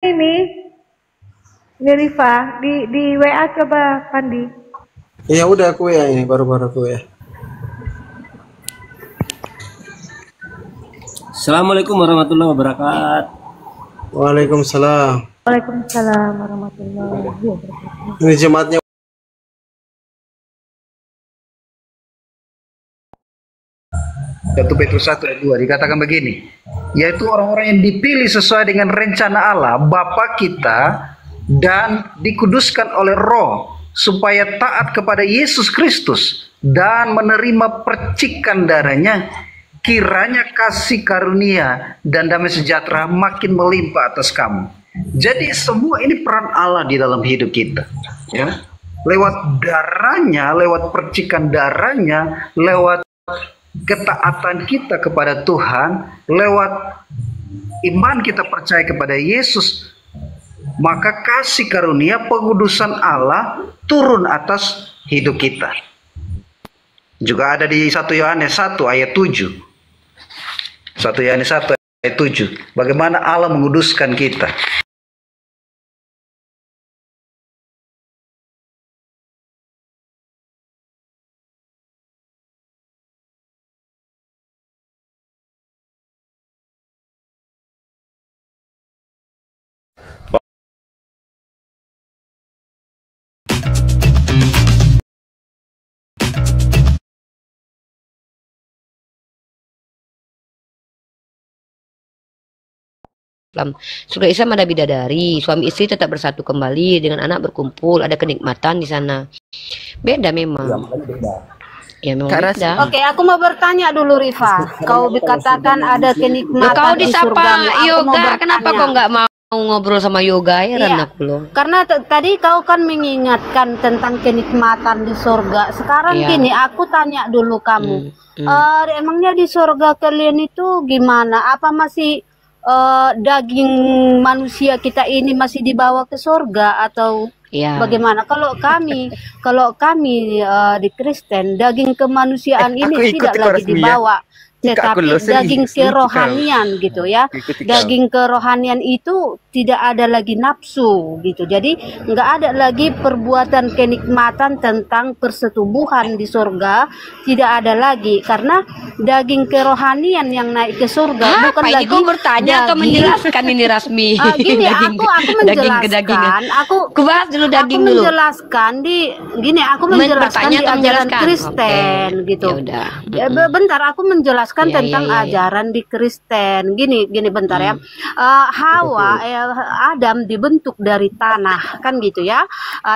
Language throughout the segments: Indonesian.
ini Rifa di WA coba Pandi. Ya udah aku ya ini baru-baru aku ya. Assalamualaikum warahmatullahi wabarakatuh. Waalaikumsalam. Waalaikumsalam warahmatullahi wabarakatuh. Ini jemaatnya 1 Petrus 1 ayat 2 dikatakan begini, yaitu orang-orang yang dipilih sesuai dengan rencana Allah Bapa kita dan dikuduskan oleh Roh supaya taat kepada Yesus Kristus dan menerima percikan darahnya, kiranya kasih karunia dan damai sejahtera makin melimpah atas kamu. Jadi semua ini peran Allah di dalam hidup kita, ya. Lewat darahnya, lewat percikan darahnya, lewat ketaatan kita kepada Tuhan, lewat iman kita percaya kepada Yesus, maka kasih karunia pengudusan Allah turun atas hidup kita. Juga ada di 1 Yohanes 1 ayat 7. 1 Yohanes 1 ayat 7. Bagaimana Allah menguduskan kita. Surga Islam ada bidadari, suami istri tetap bersatu kembali, dengan anak berkumpul, ada kenikmatan di sana. Beda memang. Ya memang beda. Oke, aku mau bertanya dulu Rifa. Kau dikatakan ada kenikmatan Kau di surga. disapa Yoga, kenapa kau nggak mau ngobrol sama Yoga? Heran aku loh. Karena tadi kau kan mengingatkan tentang kenikmatan di surga. Sekarang gini, aku tanya dulu kamu. Emangnya di surga kalian itu gimana? Apa masih daging manusia kita ini masih dibawa ke surga atau bagaimana? Kalau kami di Kristen, daging kemanusiaan ini tidak lagi dibawa, tetapi daging kerohanian gitu ya. Daging kerohanian itu tidak ada lagi nafsu gitu. Jadi nggak ada lagi perbuatan kenikmatan tentang persetubuhan di surga, tidak ada lagi, karena daging kerohanian yang naik ke surga bukan lagi. Kau bertanya atau menjelaskan ini Rasmi? Gini, aku menjelaskan. Aku bahas dulu daging dulu. Aku menjelaskan di ajaran Kristen gitu. Ya, bentar, aku menjelaskan tentang ajaran di Kristen. Gini bentar ya. Hawa Adam dibentuk dari tanah, kan gitu ya.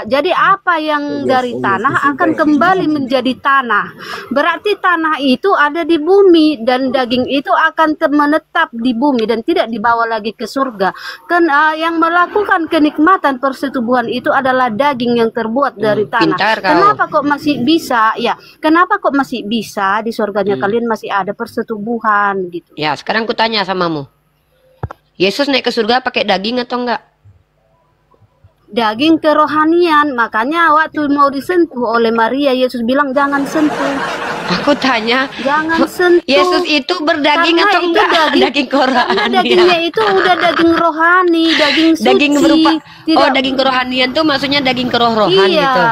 Jadi apa yang dari tanah akan kembali menjadi tanah. Berarti tanah itu ada di bumi dan daging itu akan menetap di bumi dan tidak dibawa lagi ke surga. Kan yang melakukan kenikmatan persetubuhan itu adalah daging yang terbuat dari tanah. Kenapa kok masih bisa? Ya, kenapa kok masih bisa di surganya kalian masih ada persetubuhan gitu? Ya, sekarang aku tanya samamu. Yesus naik ke surga pakai daging atau enggak? Daging kerohanian, makanya waktu mau disentuh oleh Maria, Yesus bilang jangan sentuh. Aku tanya, jangan sentuh. Yesus itu berdaging atau enggak? Daging kerohanian. Karena dagingnya itu udah daging rohani, daging suci. Daging berupa, daging kerohanian tuh maksudnya daging keroh-rohan gitu.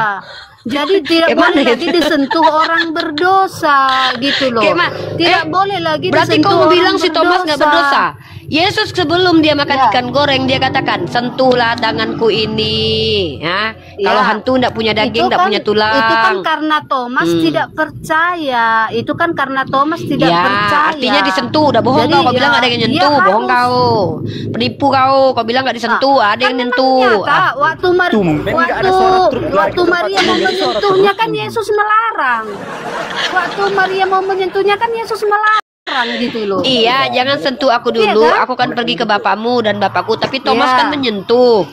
Jadi tidak boleh lagi disentuh orang berdosa gitu loh. Tidak boleh lagi berarti disentuh. Berarti kamu bilang si Thomas nggak berdosa? Yesus sebelum dia makan ikan goreng dia katakan, sentuhlah tanganku ini. Ya. Kalau hantu ndak punya daging, ndak punya tulang. Itu kan karena Thomas tidak percaya. Itu kan karena Thomas tidak percaya. Artinya disentuh, udah bohong. Jadi, kau bilang nggak ada yang nyentuh, bohong kau. Penipu kau bilang nggak disentuh, ada yang nyentuh. Waktu Maria mau menyentuhnya kan Yesus melarang. Waktu Maria mau menyentuhnya kan Yesus melarang. Gitu loh. Iya, jangan sentuh aku dulu. Kan? Aku kan pergi ke bapakmu dan bapakku. Tapi Thomas kan menyentuh.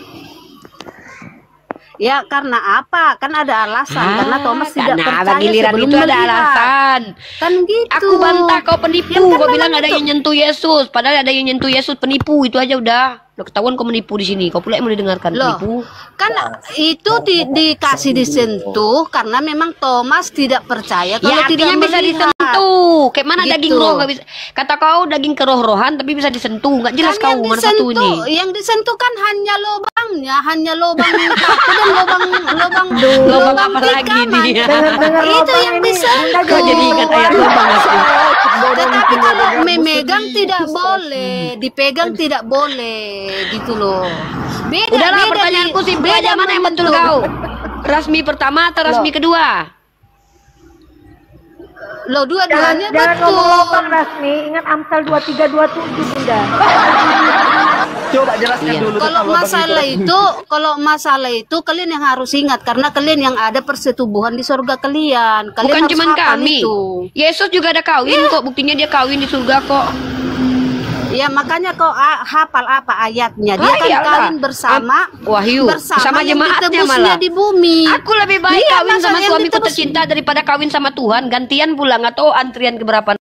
Ya karena apa? Kan ada alasan. Karena Thomas tidak percaya giliran itu ada alasan. Kan gitu. Aku bantah kau penipu. Kau bilang ada yang nyentuh Yesus. Padahal ada yang nyentuh Yesus, penipu. Itu aja udah. Lo ketahuan kau menipu di sini. Kau pula yang mau didengarkan penipu. Kan itu dikasih disentuh karena memang Thomas tidak percaya kalau tidak bisa disentuh. disentuh. Kayak mana Gitu. daging roh nggak bisa? Kata kau daging keroh-rohan tapi bisa disentuh. Nggak jelas Kan kau mana satu ini. yang disentuh kan hanya lubangnya, hanya lubang paku dan Lubang apa lagi nih? Dengar Itu yang disentuh. Kau jadi ingat ayat lubang aku. Tetapi kalau memegang tidak boleh, dipegang tidak boleh, gitu loh. Beda, Udahlah beda pertanyaanku simpel beda aja, mana yang betul membentuk. kau? Rasmi pertama atau rasmi kedua? Loh, dua-duanya Jangan betul. ngomong lubang Rasmi, ingat Amsal 2327 Bunda. Coba jelaskan Iya. dulu Kalau tentang lubang masalah itu kalian yang harus ingat karena kalian yang ada persetubuhan di surga kalian. Kalian Bukan harus cuma hafal kami. itu. Yesus juga ada kawin kok. Buktinya dia kawin di surga kok. Ya makanya kau hafal apa ayatnya. Dia Ah, kan iyalah. kawin bersama Wahyu bersama sama yang jemaatnya ditebusnya malah. di bumi. Aku lebih baik Iya, kawin masa sama yang suamiku ditebus- tercinta daripada kawin sama Tuhan. Gantian pula nggak tahu antrian keberapa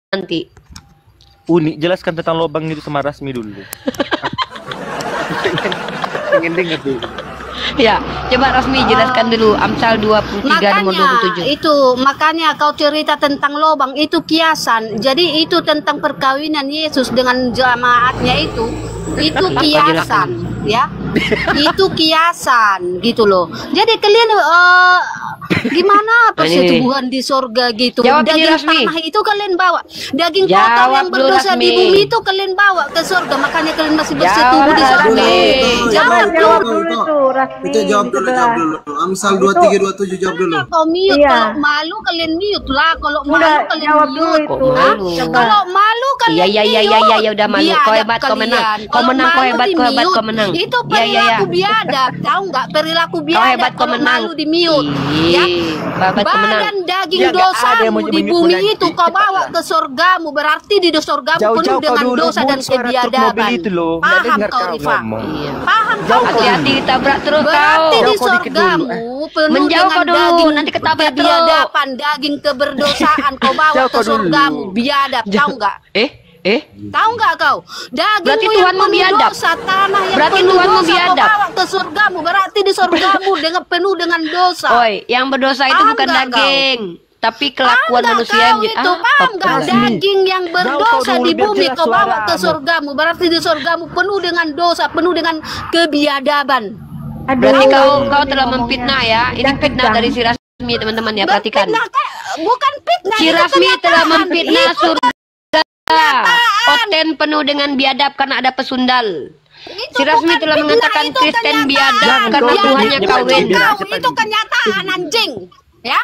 nanti. Unik, jelaskan tentang lubang itu sama Rasmi dulu. Pengen dengar dulu. Ya, coba Rasmi jelaskan dulu Amsal 23 nomor Makanya 27. makanya kau cerita tentang lobang itu kiasan. Jadi itu tentang perkawinan Yesus dengan jemaatnya itu kiasan, ya. Itu kiasan gitu loh. Jadi kalian gimana persetubuhan di sorga gitu. Jawab ini, Daging Rasmi. tanah itu kalian bawa. Daging kotor Jawab yang dulu, berdosa di Rasmi. bumi itu kalian bawa ke sorga. Makanya kalian masih Jawab, bersetubuh di sorga. Rasmi. Jawab Jawab dulu. dulu itu Rasmi. Itu jawab di dulu, sebelah. jawab dulu. Amsal 2327 jawab dulu. Kau mute, Iya. kalau malu kalian mute lah. Kalau malu Udah kalian jawab dulu mute. itu. Kok malu? Coba. Kalau malu kalian Iya, iya, iya, iya, iya, udah malu. Kau hebat, kau menang. Kau menang, kau hebat, kau hebat, kau menang. Itu Iya, iya, iya. perilaku biadab, tahu nggak? Perilaku Kau biadab. hebat, kau kalau menang. malu di mute, ya. Hebat, kau menang. Badan daging Ya, nggak ada yang dosamu mau di nyebut bumi nanti. itu kau bawa ke surgamu, berarti di surgamu penuh Jauh-jauh kau dengan dulu, dosa dan suara truk kebiadaban. mobil itu loh. Nggak Paham dengar kau, kau Rifa? ngomong. Iya. Paham kau? Hati-hati ditabrak terus Berarti kau. di Jauh kau dikit dulu, surgamu penuh Menjauh dengan kau dulu, daging nanti ketabrak terus. kebiadaban, daging keberdosaan kau bawa Jauh ke kau dulu. surgamu, biadab, tahu nggak? Tahu nggak kau? Berarti Dagingmu yang Tuhanmu penuh biadab. dosa, tanah yang Berarti penuh Tuhanmu dosa kau biadab. bawa ke surgamu, berarti di surgamu dengan penuh dengan dosa. Oi, yang berdosa itu Paham bukan nggak kau? daging, tapi Paham kelakuan nggak manusia kau yang itu? Paham nggak? Daging yang berdosa dulu, di biar bumi jelas kau bawa ke suaramu. surgamu, berarti di surgamu penuh dengan dosa, penuh dengan kebiadaban. Berarti Aduh, kau ini telah ngomongnya memfitnah ya. Ini kencang. fitnah dari si Rasmi teman-teman ya, perhatikan. Berfitnah, bukan fitnah. Si itu Rasmi telah kenyataan. memfitnah Itu surga. Oten penuh dengan biadab karena ada pesundal. Itu Si Rasmi bukan telah fitnah, mengatakan itu Kristen kenyataan. biadab Jangan karena kau Tuhannya nyebut kawin. nyebut. Itu kenyataan, anjing. Ya,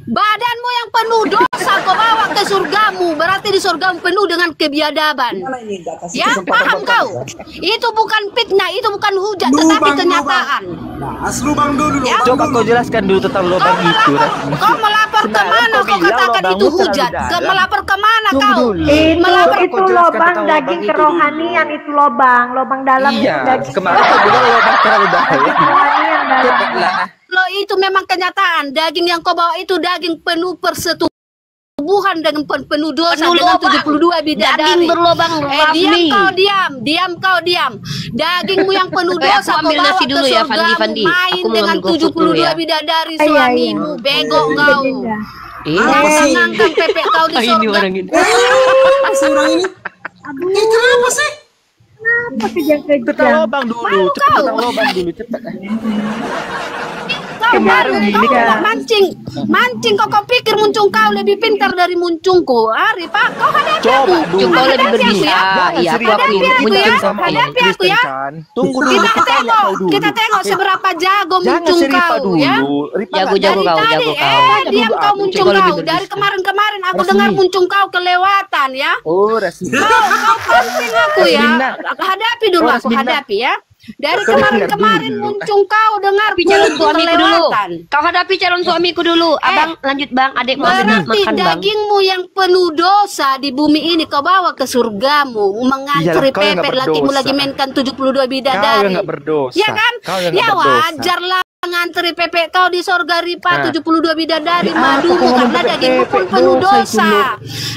badanmu yang penuh dosa kau bawa ke surgamu, berarti di surgamu penuh dengan kebiadaban. Ya, paham kau? Itu bukan fitnah, itu bukan hujat, tetapi kenyataan. Nah, lubang dulu. Ya. Coba kau jelaskan dulu tentang lubang itu, Rasmi. Kau melapor ke Sebenarnya mana? kau Kau bilang katakan lubangmu itu terlalu hujat. Kau dalam. melapor ke mana Tunggu kau? dulu. Melapor Itu Kau jelaskan lobang tentang daging lubang itu kerohanian, itu lobang dalam itu Iya, daging kemarin kau bilang lubang terlalu dalam. kerohanian dalam. Cepatlah. Lo itu memang kenyataan. Daging yang kau bawa itu daging penuh persetubuhan dengan penuh dosa Penuh dengan lubang. 72 bidadari. Daging berlobang Rasmi. Diam kau diam. Dagingmu yang penuh Aku dosa kau ambil bawa nasi ke dulu ya, surgamu, Fandi. main Aku mau dengan ambil GoFood dulu 72 ya. bidadari Iya, suamimu. Bego kau. Beda. Ngangkang pepek kau di Ini surga. orang ini. Si orang ini. Kenapa sih? Apa Tentang kejang-kejang? lubang dulu, cepat tentang lubang dulu, cepat. Kau baru kau Iya. mancing kau pikir muncung kau lebih pintar dari muncungku. Ari Pak, kau hadapi aku. Coba dulu. Kau lebih Hadapi aku berbisa. ya. Iya, aku serius. akui. Hadapi aku Muncul ya. sama ini. Hadapi aku ya. Kan? Tunggu dulu, Kita aku tanya kau dulu. tengok seberapa jago Jangan muncung si Rifa kau dulu. ya. Rifa Jago-jago nggak- kau, Dari jago tadi, kau. diam Dulu kau aku. muncung Coba lebih kau. berbisa. Dari kemarin aku Rasmi. dengar muncung kau kelewatan ya. Oh, Rasmi. Kau pancing aku ya. Rasmina. Hadapi dulu Oh, aku Rasmina. hadapi ya. Dari Kau dengar kemarin dulu. muncung kau dengar Hadapi calon suamiku dulu. kelewatan. Kau hadapi calon suamiku dulu. Abang lanjut bang. Adik mau Berarti makan bang. dagingmu yang penuh dosa di bumi ini kau bawa ke surgamu, mengantri Iyalah, kau yang pepek nggak lakimu berdosa. lagi mainkan 72 Kau bidadari. yang nggak berdosa. Ya kan? Kau yang Ya nggak berdosa. wajar lah ngantri pepek kau di sorga Ripa Nah. 72 bidadari Ya, madumu aku ngomong karena pepek, dagingmu pun pepek, penuh dosa itu, dosa. Lu.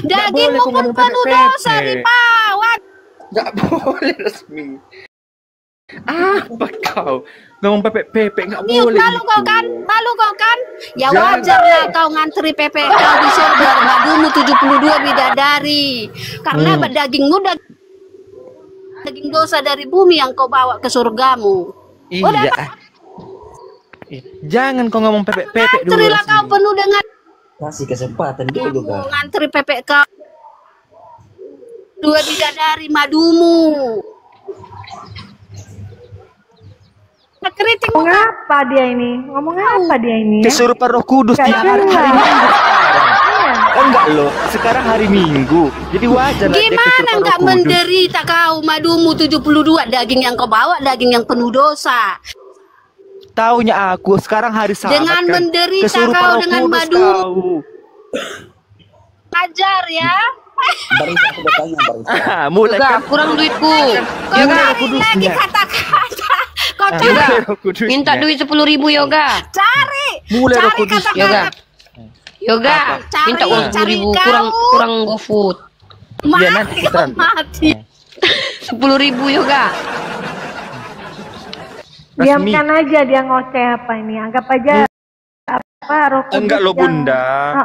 Nggak Dagingmu boleh kau pun ngomong penuh pepek, dosa pepek. Ripa. Wajar. Nggak boleh, Rasmi. Apa kau? Ngomong pepek-pepek nggak Yuk, boleh. malu kau kan? Malu kau kan? Ya Jangan. wajar lah kau ngantri PPK di surga. Madumu 72 bidadari. Karena dagingmu daging dosa dari bumi yang kau bawa ke surgamu. Iya. Jangan kau ngomong pepek-pepek dulu. Antrilah kau Rasmi. penuh dengan Kasih kesempatan dulu kan. ngantri PPK 2 bidadari madumu. Kritik Ngomong apa dia ini? Ngomong apa dia ini? Ya? Kesurupan Roh Kudus Gak tiap hari jelas. Minggu sekarang. Iya. Oh enggak loh, sekarang hari Minggu. Jadi wajar lah dia Gimana kesurupan Roh enggak Kudus. menderita kau madumu 72 daging yang kau bawa daging yang penuh dosa. Taunya aku sekarang hari Sabat Dengan kan. menderita Kesurupan kau Roh dengan Kudus madu. kau. Ajar ya. Baris aku bertanya Baris. Mulai Yoga, kan. kurang duitku. Kau Yoga, cari lagi kudusnya. kata-kata. Kau Ah, cari, Yoga, mulai Roh Kudusnya. minta duit 10.000 Yoga. cari. Mulai Roh Cari Kudus. kata-kata. Yoga. Yoga, Cari, minta uang cari 10.000 kau. kurang GoFood. Iya, nanti Mati, kita- mati. 10.000 Yoga. Rasmi. Diamkan aja dia ngoceh apa ini. Anggap aja apa Roh Kudus Enggak loh yang- Bunda.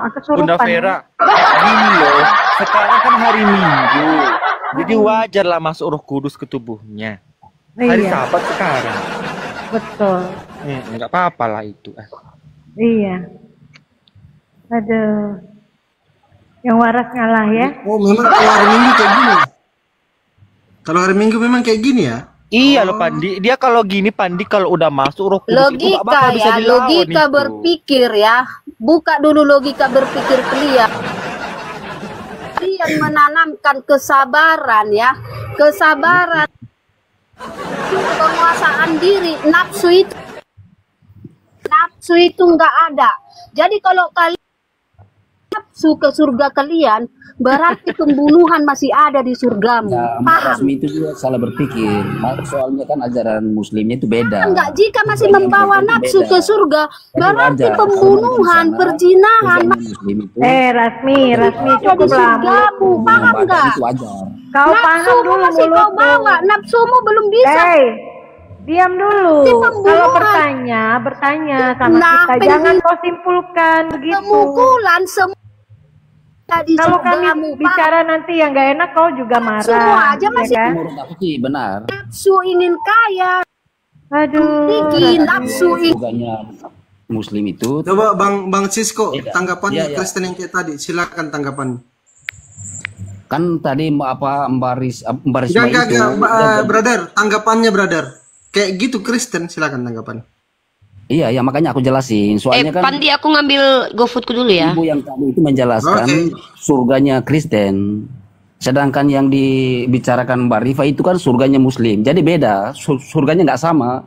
kesurupan. Bunda Vera. Gini loh. Sekarang kan hari Minggu. Jadi wajar lah masuk Roh Kudus ke tubuhnya. Hari Iya, Sabat sekarang. betul. Enggak apa-apa lah itu. Iya. Aduh. Yang waras ngalah ya. Oh, memang kalau hari Minggu kayak gini. Kalau hari Minggu memang kayak gini ya? Iya loh Pandi, dia kalau gini Pandi kalau udah masuk Roh Kudus itu nggak bakal Logika bisa ya, dilawan logika itu. berpikir ya. Buka dulu logika berpikir kalian. Kalian menanamkan kesabaran ya. Kesabaran. Penguasaan diri, nafsu itu nggak ada. Jadi kalau kalian nafsu ke surga kalian, berarti pembunuhan masih ada di surgamu. Ya, Paham? Rasmi itu juga salah berpikir. Soalnya kan ajaran Muslimnya itu beda. Enggak, jika masih Ajaran membawa mereka itu nafsu beda. ke surga, Jadi berarti wajar. pembunuhan, Kalau perzinahan, Agama Muslim itu Rasmi jadi cukup lah. surgamu, paham membatalkan nggak? itu wajar. Kau paham Nafsumu dulu masih kau mulutmu. bawa, nafsumu belum bisa. Diam dulu. Ini pembunuhan. Kalau bertanya sama Nah, kita. Jangan kau simpulkan begitu. Pemukulan semua di Kalau kami surgamu, paham? bicara nanti yang gak enak, kau juga marah. Semua aja ya masih- kan? Menurut aku sih benar. Nafsu ingin kaya, Aduh. tinggi, nafsu ingin Surganya Muslim itu Coba Bang Sisko, Iya. tanggapannya Iya, iya. Kristen yang kayak tadi. Silakan tanggapannya. kan tadi apa Mbaris Enggak, itu brother, tanggapannya brother. Kayak gitu Kristen, silakan tanggapan. iya ya makanya aku jelasin soalnya kan Pandi aku ngambil GoFoodku dulu ya. ibu yang tadi itu menjelaskan Oke. surganya Kristen, sedangkan yang dibicarakan Mbak Rifa itu kan surganya Muslim, jadi beda, surganya nggak sama.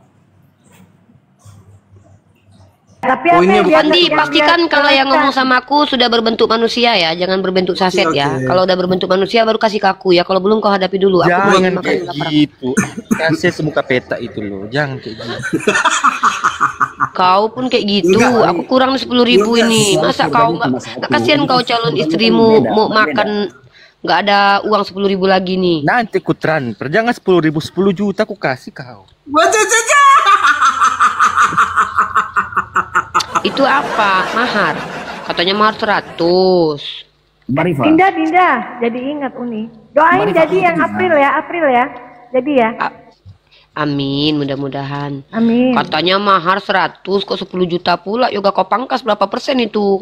Tapi Poinnya apa yang bukan- Pandi, dia- pastikan dia kalau yang jelaskan? ngomong sama aku sudah berbentuk manusia ya, jangan berbentuk saset Oke, ya. oke. Kalau udah berbentuk manusia baru kasih ke aku ya. Kalau belum kau hadapi dulu. Aku belum Jangan makan kayak lapar. gitu. Kasih semuka peta itu loh. Jangan kayak gitu. Kau pun kayak gitu. Enggak. Aku kurang 10.000 ini. Masa kau nggak kasihan kau calon istrimu mau makan nggak ada uang 10.000 lagi nih. Nanti ku transfer. Jangan 10.000, 10 juta aku kasih kau. Baca caca. Itu apa? Mahar. Katanya mahar 100. Mbak Rifa, Dinda, jadi ingat Uni. Doain Mbak Rifa, jadi yang April ya. Jadi ya. Amin, mudah-mudahan. Amin. Katanya mahar 100 kok 10 juta pula. Yoga kau pangkas berapa persen itu?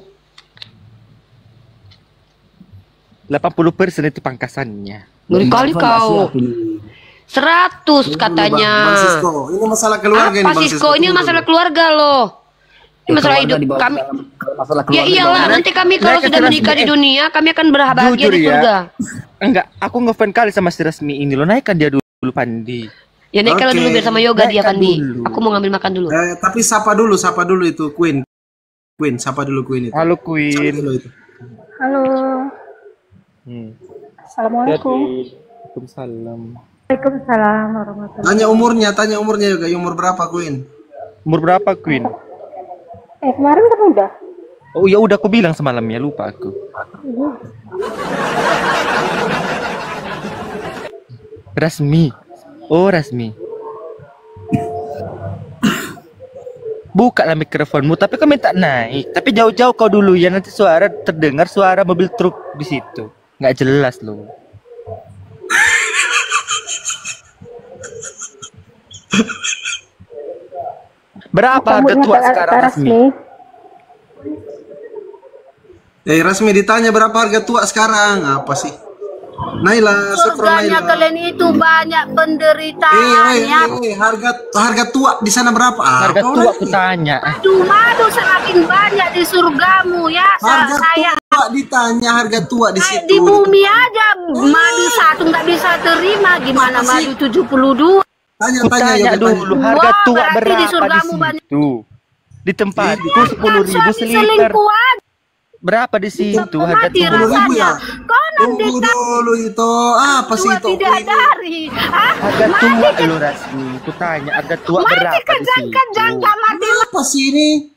80% itu pangkasannya. Ngeri kali Mbak Rifa nggak kau. siap ini. 100 katanya. Bang Sisko, ini masalah keluarga ini Apa Bang Sisko? Ini Tunggu masalah dulu. keluarga loh. Ini masalah Keluarga hidup dibawa kami. dalam masalah Ya keluarga iyalah, dibawa- nanti kami kalau Mereka sudah jelas menikah di nih. dunia, kami akan berbahagia Jujur di ya. surga. Enggak, aku ngefan kali sama si Rasmi ini loh. Naikkan dia dulu Pandi. Ya naik kalau Oke. dulu biar sama yoga dia Naikkan Pandi. dulu. Aku mau ngambil makan dulu. Tapi sapa dulu itu Queen. Sapa dulu Queen itu. Halo Sapa Queen. dulu itu. Halo, assalamualaikum. Waalaikumsalam. Waalaikumsalam warahmatullahi Tanya umurnya juga. Umur berapa Queen? Umur berapa Queen? Kemarin kamu udah? Oh ya udah aku bilang semalamnya, lupa aku. Rasmi. Oh Rasmi. Buka lah mikrofonmu, tapi kau minta naik. Tapi jauh-jauh kau dulu ya, nanti suara terdengar suara mobil truk di situ. Nggak jelas loh. Berapa harga tua sekarang Rasmi? Rasmi ditanya berapa harga tua sekarang? Apa sih? Naila, surganya kalian itu banyak penderitaannya. Harga tua di sana berapa? Harga tua aku tanya. Aduh, madu semakin banyak di surgamu ya. Harga tua ditanya harga tua di situ. Di bumi aja madu satu nggak bisa terima, gimana madu 72? Tanya dulu harga tua berapa di situ? Di tempatku 10.000 seliter. Berapa di situ harga tua? 10.000 ya? Tunggu dulu itu. Apa sih itu? Harga tua lo Rasmi. Aku tanya harga tua berapa di situ? Apa sih ini?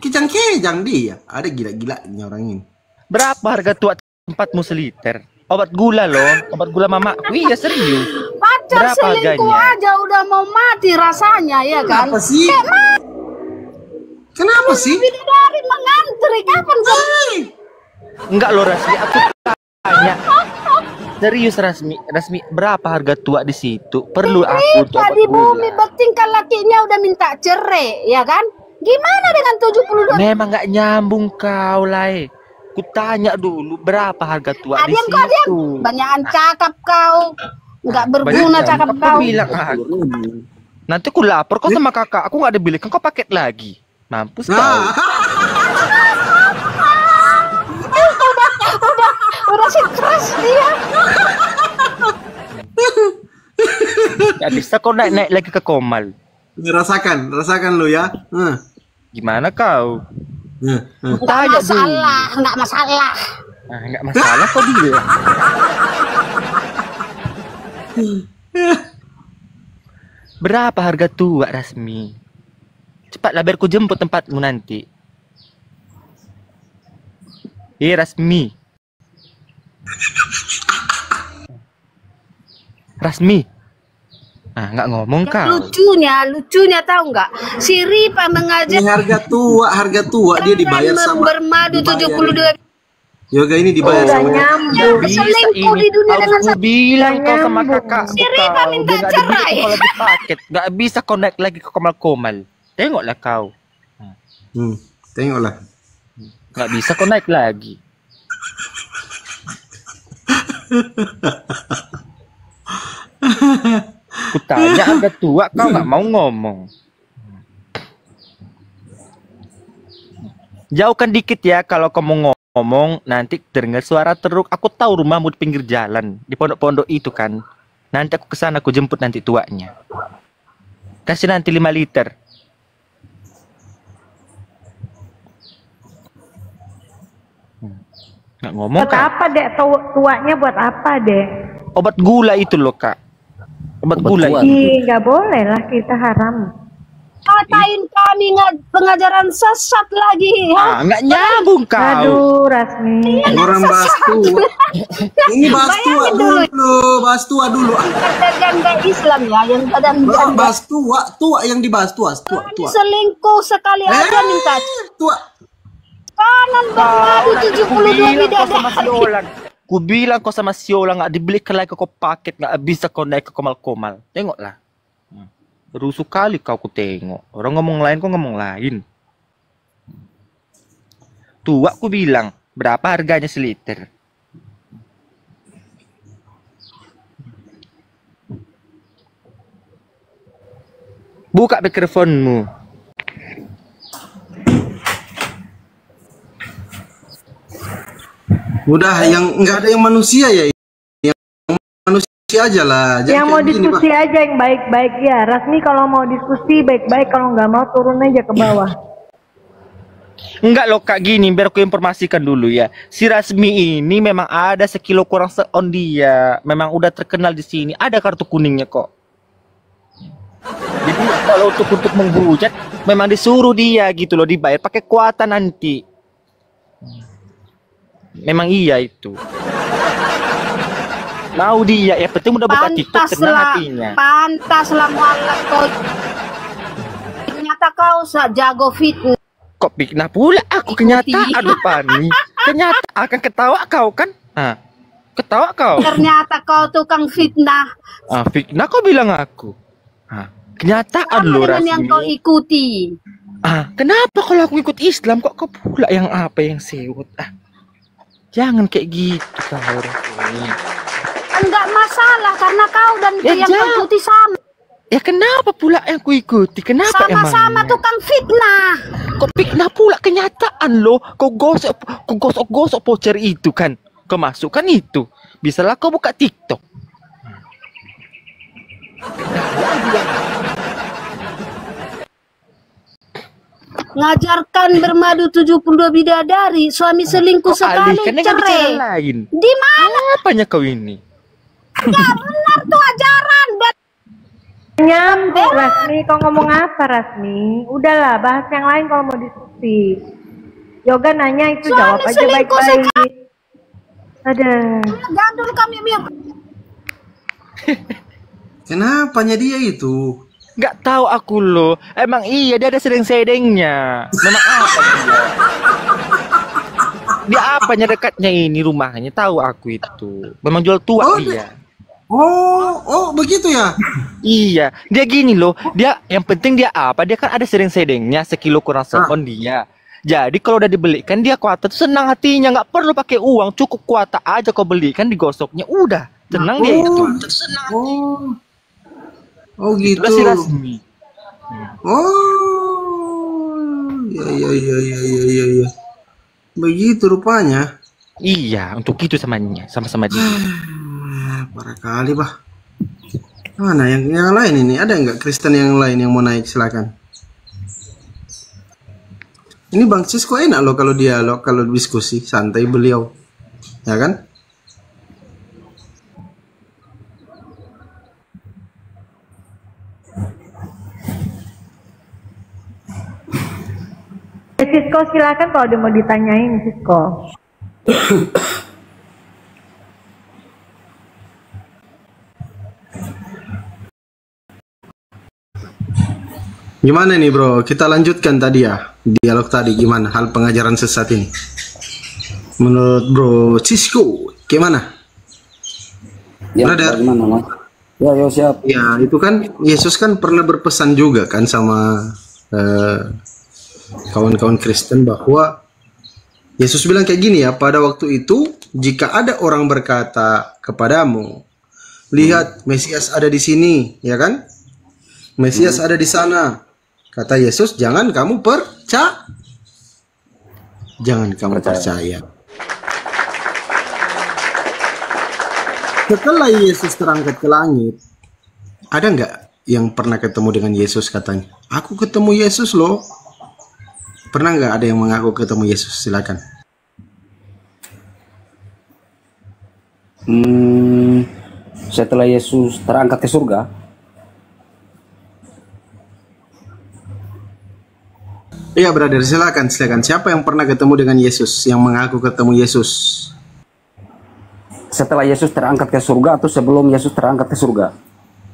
Kejang-kejang dia. Ada gila-gilanya orang ini. Berapa harga tua tempatmu seliter? Obat gula loh. Obat gula mamaku. Iya serius. Pacar selingkuh aja udah mau mati rasanya ya kan? Kenapa sih? Kenapa sih? Bidadari mengantri kapan sih? Enggak loh Rasmi, aku tanya. Serius Rasmi, berapa harga tua di situ? Perlu aku untuk di bumi bertingkah lakinya udah minta cerai, ya kan? Gimana dengan 72? Memang nggak nyambung kau lah. Ku tanya dulu berapa harga tua di situ. Banyakan cakap kau. Nggak berguna cakap kau. Bilang aku. Nanti aku lapor kau sama kakak. Aku nggak ada bilik, kau paket lagi. Mampus kau. Udah stres dia. Gak bisa kau naik lagi ke Komal. Rasakan lu ya. Gimana kau? Nggak masalah. Nggak masalah kau bilang. Berapa harga tua Rasmi? Cepatlah biar ku jemput tempatmu nanti. Rasmi. Nggak ngomong kau. Lucunya tahu nggak? Si Ripa mengajar. Ini harga tua dia dibayar sama. Bermadu 72. Yoga ini dibayar sama. Bisa ini. Aku bilang kau sama kakak. Si Ripa minta cerai. Kalau dipaket, nggak bisa kau naik lagi ke Komal. Tengoklah kau. Tengoklah. Nggak bisa kau naik lagi. Ku tanya harga tua kau nggak mau ngomong. Jauhkan dikit ya kalau kau mau ngomong nanti dengar suara teruk. Aku tahu rumahmu di pinggir jalan di pondok-pondok itu kan. Nanti aku kesana aku jemput nanti tuanya. Kasih nanti 5 liter. Nggak ngomong buat apa dek? Tuanya buat apa dek? Obat gula itu loh kak. Obat gula itu. Nggak boleh lah, kita haram. Katain kami pengajaran sesat lagi. Nggak nyambung kau. Aduh Rasmi. Orang bahas tua. Ini bahas tua dulu. Ganda Islam ya yang badan bahas tua yang dibahas tua. Selingkuh sekali aja minta tua. Kanan bermadu 72 bidadari. Ku bilang kau sama Siola nggak dibelikan lagi kau paket, nggak bisa kau naik ke Komal. Tengoklah. Rusuh kali kau ku tengok. Orang ngomong lain kau ngomong lain. Tua ku bilang berapa harganya seliter. Buka mikrofonmu. Udah yang nggak ada yang manusia ya, yang manusia aja lah. Yang mau diskusi aja yang baik-baik ya. Rasmi kalau mau diskusi baik-baik, kalau nggak mau turun aja ke bawah. Enggak loh kak, gini biar aku informasikan dulu ya. Si Rasmi ini memang ada sekilo kurang seon dia. Memang udah terkenal di sini. Ada kartu kuningnya kok. Jadi kalau untuk menghujat memang disuruh dia gitu loh, dibayar pakai kuota nanti. Memang iya itu. Mau dia, ya penting udah buka TikTok tenang hatinya. Pantaslah mualaf kau. Ternyata kau jago fitnah. Kok fitnah pula aku kenyataan depan nih. Kenyataan akan ketawa kau kan? Ah, ketawa kau. Ternyata kau tukang fitnah. Ah, fitnah kau bilang aku. Ah, kenyataan lo Rasmi. Yang kau ikuti. Ah, kenapa kalau aku ikut Islam kok kau pula yang apa yang sewot? Ah, jangan kayak gitu kau Rasmi. Enggak masalah karena kau dan yang kau ikuti sama. Ya kenapa pula yang ku ikuti? Kenapa sama-sama tukang fitnah. Kok fitnah pula kenyataan lo? Kau gosok voucher itu kan? Kau masukkan itu. Bisalah kau buka TikTok. Ngajarkan bermadu 72 bidadari, suami selingkuh sekali, cerai. Di mana? Apanya kau ini? Ya benar tuh ajaran. Nyambung Rasmi, kau ngomong apa Rasmi? Udahlah, bahas yang lain kalau mau diskusi. Yoga nanya itu jawab aja baik-baik. Ada. Gandul kami biar. Kenapanya dia itu? Nggak tahu aku loh. Emang iya dia ada sedeng-sedengnya. Memang apa dia? Dia apanya dekatnya ini rumahnya? Tahu aku itu. Memang jual tua dia. Oh, begitu ya? Iya, dia gini loh. Dia yang penting dia apa? Dia kan ada sedeng-sedengnya sekilo kurang sekon dia. Jadi kalau udah dibelikan dia kuota tuh senang hatinya, nggak perlu pakai uang, cukup kuota aja kau belikan digosoknya udah. Tenang dia itu. Senang hati. Oh gitu. Itulah si Rasmi. Oh, ya. Begitu rupanya. Iya, untuk itu sama-sama dia. Parah kali, bah. Mana yang lain ini? Ada nggak Kristen yang lain yang mau naik? Silakan. Ini Bang Cisco enak loh kalau dialog, kalau diskusi santai beliau, ya kan? Cisco silakan kalau ada mau ditanyain Cisco. Gimana nih bro, kita lanjutkan tadi ya, dialog tadi gimana hal pengajaran sesat ini. Menurut bro Cisco, gimana? Ya, bagaimana Mas? Ya, siap. Ya, itu kan Yesus kan pernah berpesan juga kan sama kawan-kawan Kristen bahwa Yesus bilang kayak gini ya, pada waktu itu jika ada orang berkata kepadamu, lihat Mesias ada di sini, ya kan? Mesias ada di sana. Kata Yesus, jangan kamu percaya. Setelah Yesus terangkat ke langit, ada nggak yang pernah ketemu dengan Yesus katanya? Aku ketemu Yesus loh. Pernah nggak ada yang mengaku ketemu Yesus? Silakan. Setelah Yesus terangkat ke surga, iya brother, silakan. Siapa yang pernah ketemu dengan Yesus, yang mengaku ketemu Yesus? Setelah Yesus terangkat ke surga atau sebelum Yesus terangkat ke surga?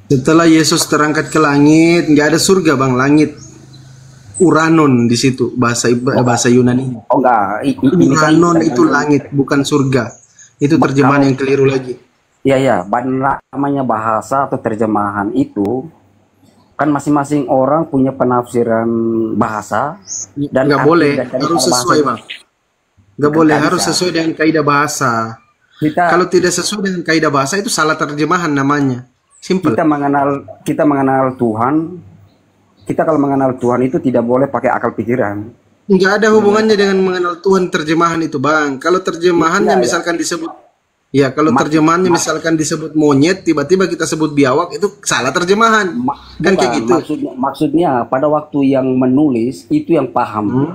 Setelah Yesus terangkat ke langit, nggak ada surga bang, langit. Uranon di situ bahasa Yunani. Oh enggak, Uranon itu langit, bukan surga. Itu terjemahan yang keliru lagi. Iya, namanya bahasa atau terjemahan itu kan masing-masing orang punya penafsiran bahasa dan nggak boleh, harus sesuai bang. Nggak boleh, harus sesuai dengan kaidah bahasa. Kalau tidak sesuai dengan kaidah bahasa itu salah terjemahan namanya. Simple. Kita mengenal Tuhan. Kita kalau mengenal Tuhan itu tidak boleh pakai akal pikiran. Nggak ada hubungannya dengan mengenal Tuhan terjemahan itu bang. Kalau terjemahannya misalkan disebut, ya kalau terjemahannya misalkan disebut monyet, tiba-tiba kita sebut biawak, itu salah terjemahan. Kan kayak gitu. Maksudnya pada waktu yang menulis itu yang paham.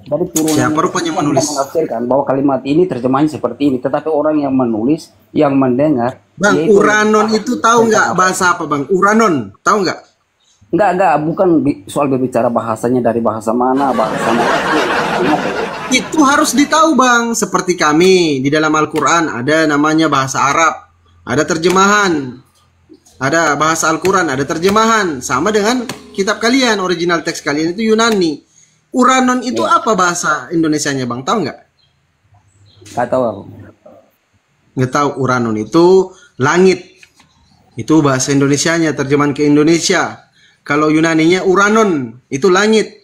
Dari siapa rupanya menulis? Menafsirkan bahwa kalimat ini terjemahannya seperti ini, tetapi orang yang menulis, yang mendengar. Bang, Uranon itu tahu nggak bahasa apa bang? Uranon, tahu nggak? Enggak, bukan soal berbicara bahasanya dari bahasa mana, Itu harus ditahu Bang. Seperti kami di dalam Al-Quran ada namanya bahasa Arab, ada terjemahan. Ada bahasa Al-Quran, ada terjemahan. Sama dengan kitab kalian, original teks kalian itu Yunani. Uranon itu apa bahasa Indonesianya Bang? Tahu nggak? Nggak tahu aku. Nggak tahu. Uranon itu langit. Itu bahasa Indonesianya, terjemahan ke Indonesia. Kalau Yunaninya Uranon, itu langit.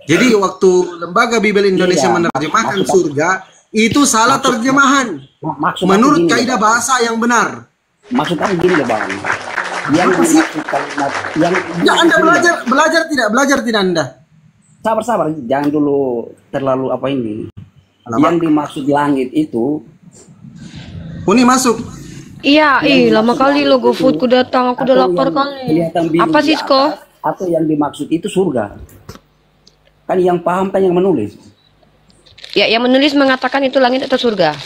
Jadi waktu Lembaga Bibel Indonesia menerjemahkan surga, itu salah terjemahan. Menurut kaidah bahasa yang benar. Maksudnya gini loh Bang. Yang dimaksud kalimat yang ya, Anda belajar tidak Anda? Sabar, jangan dulu terlalu apa ini. Kenapa? Yang dimaksud langit itu Uni masuk. Iya, lama kali lo GoFood ku datang, aku udah lapar kali. Apa sih Sko? Atau yang dimaksud itu surga. Kan yang paham kan yang menulis. Ya, yang menulis mengatakan itu langit atau surga.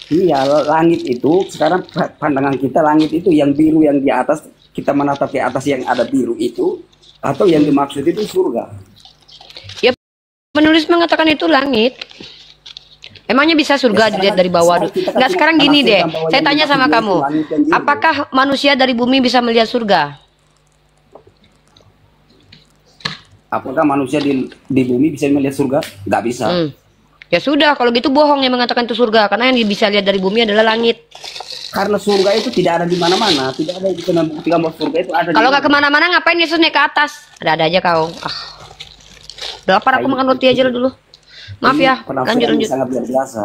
Iya, langit itu sekarang pandangan kita langit itu yang biru yang di atas, kita menatap ke atas yang ada biru itu, atau yang dimaksud itu surga. Ya, penulis mengatakan itu langit. Emangnya bisa surga dilihat dari bawah? Nggak, sekarang gini deh, saya tanya sama kamu, apakah manusia dari bumi bisa melihat surga? Apakah manusia di bumi bisa melihat surga? Nggak bisa. Ya sudah, kalau gitu bohong yang mengatakan itu surga, karena yang bisa lihat dari bumi adalah langit. Karena surga itu tidak ada di mana-mana, tidak ada yang bisa membuktikan bahwa surga itu ada. Kalau nggak kemana-mana, ngapain Yesus naik ke atas? Ada aja kau. Udah lapar, aku makan roti aja dulu. Maaf ya, lanjut. Sangat luar biasa.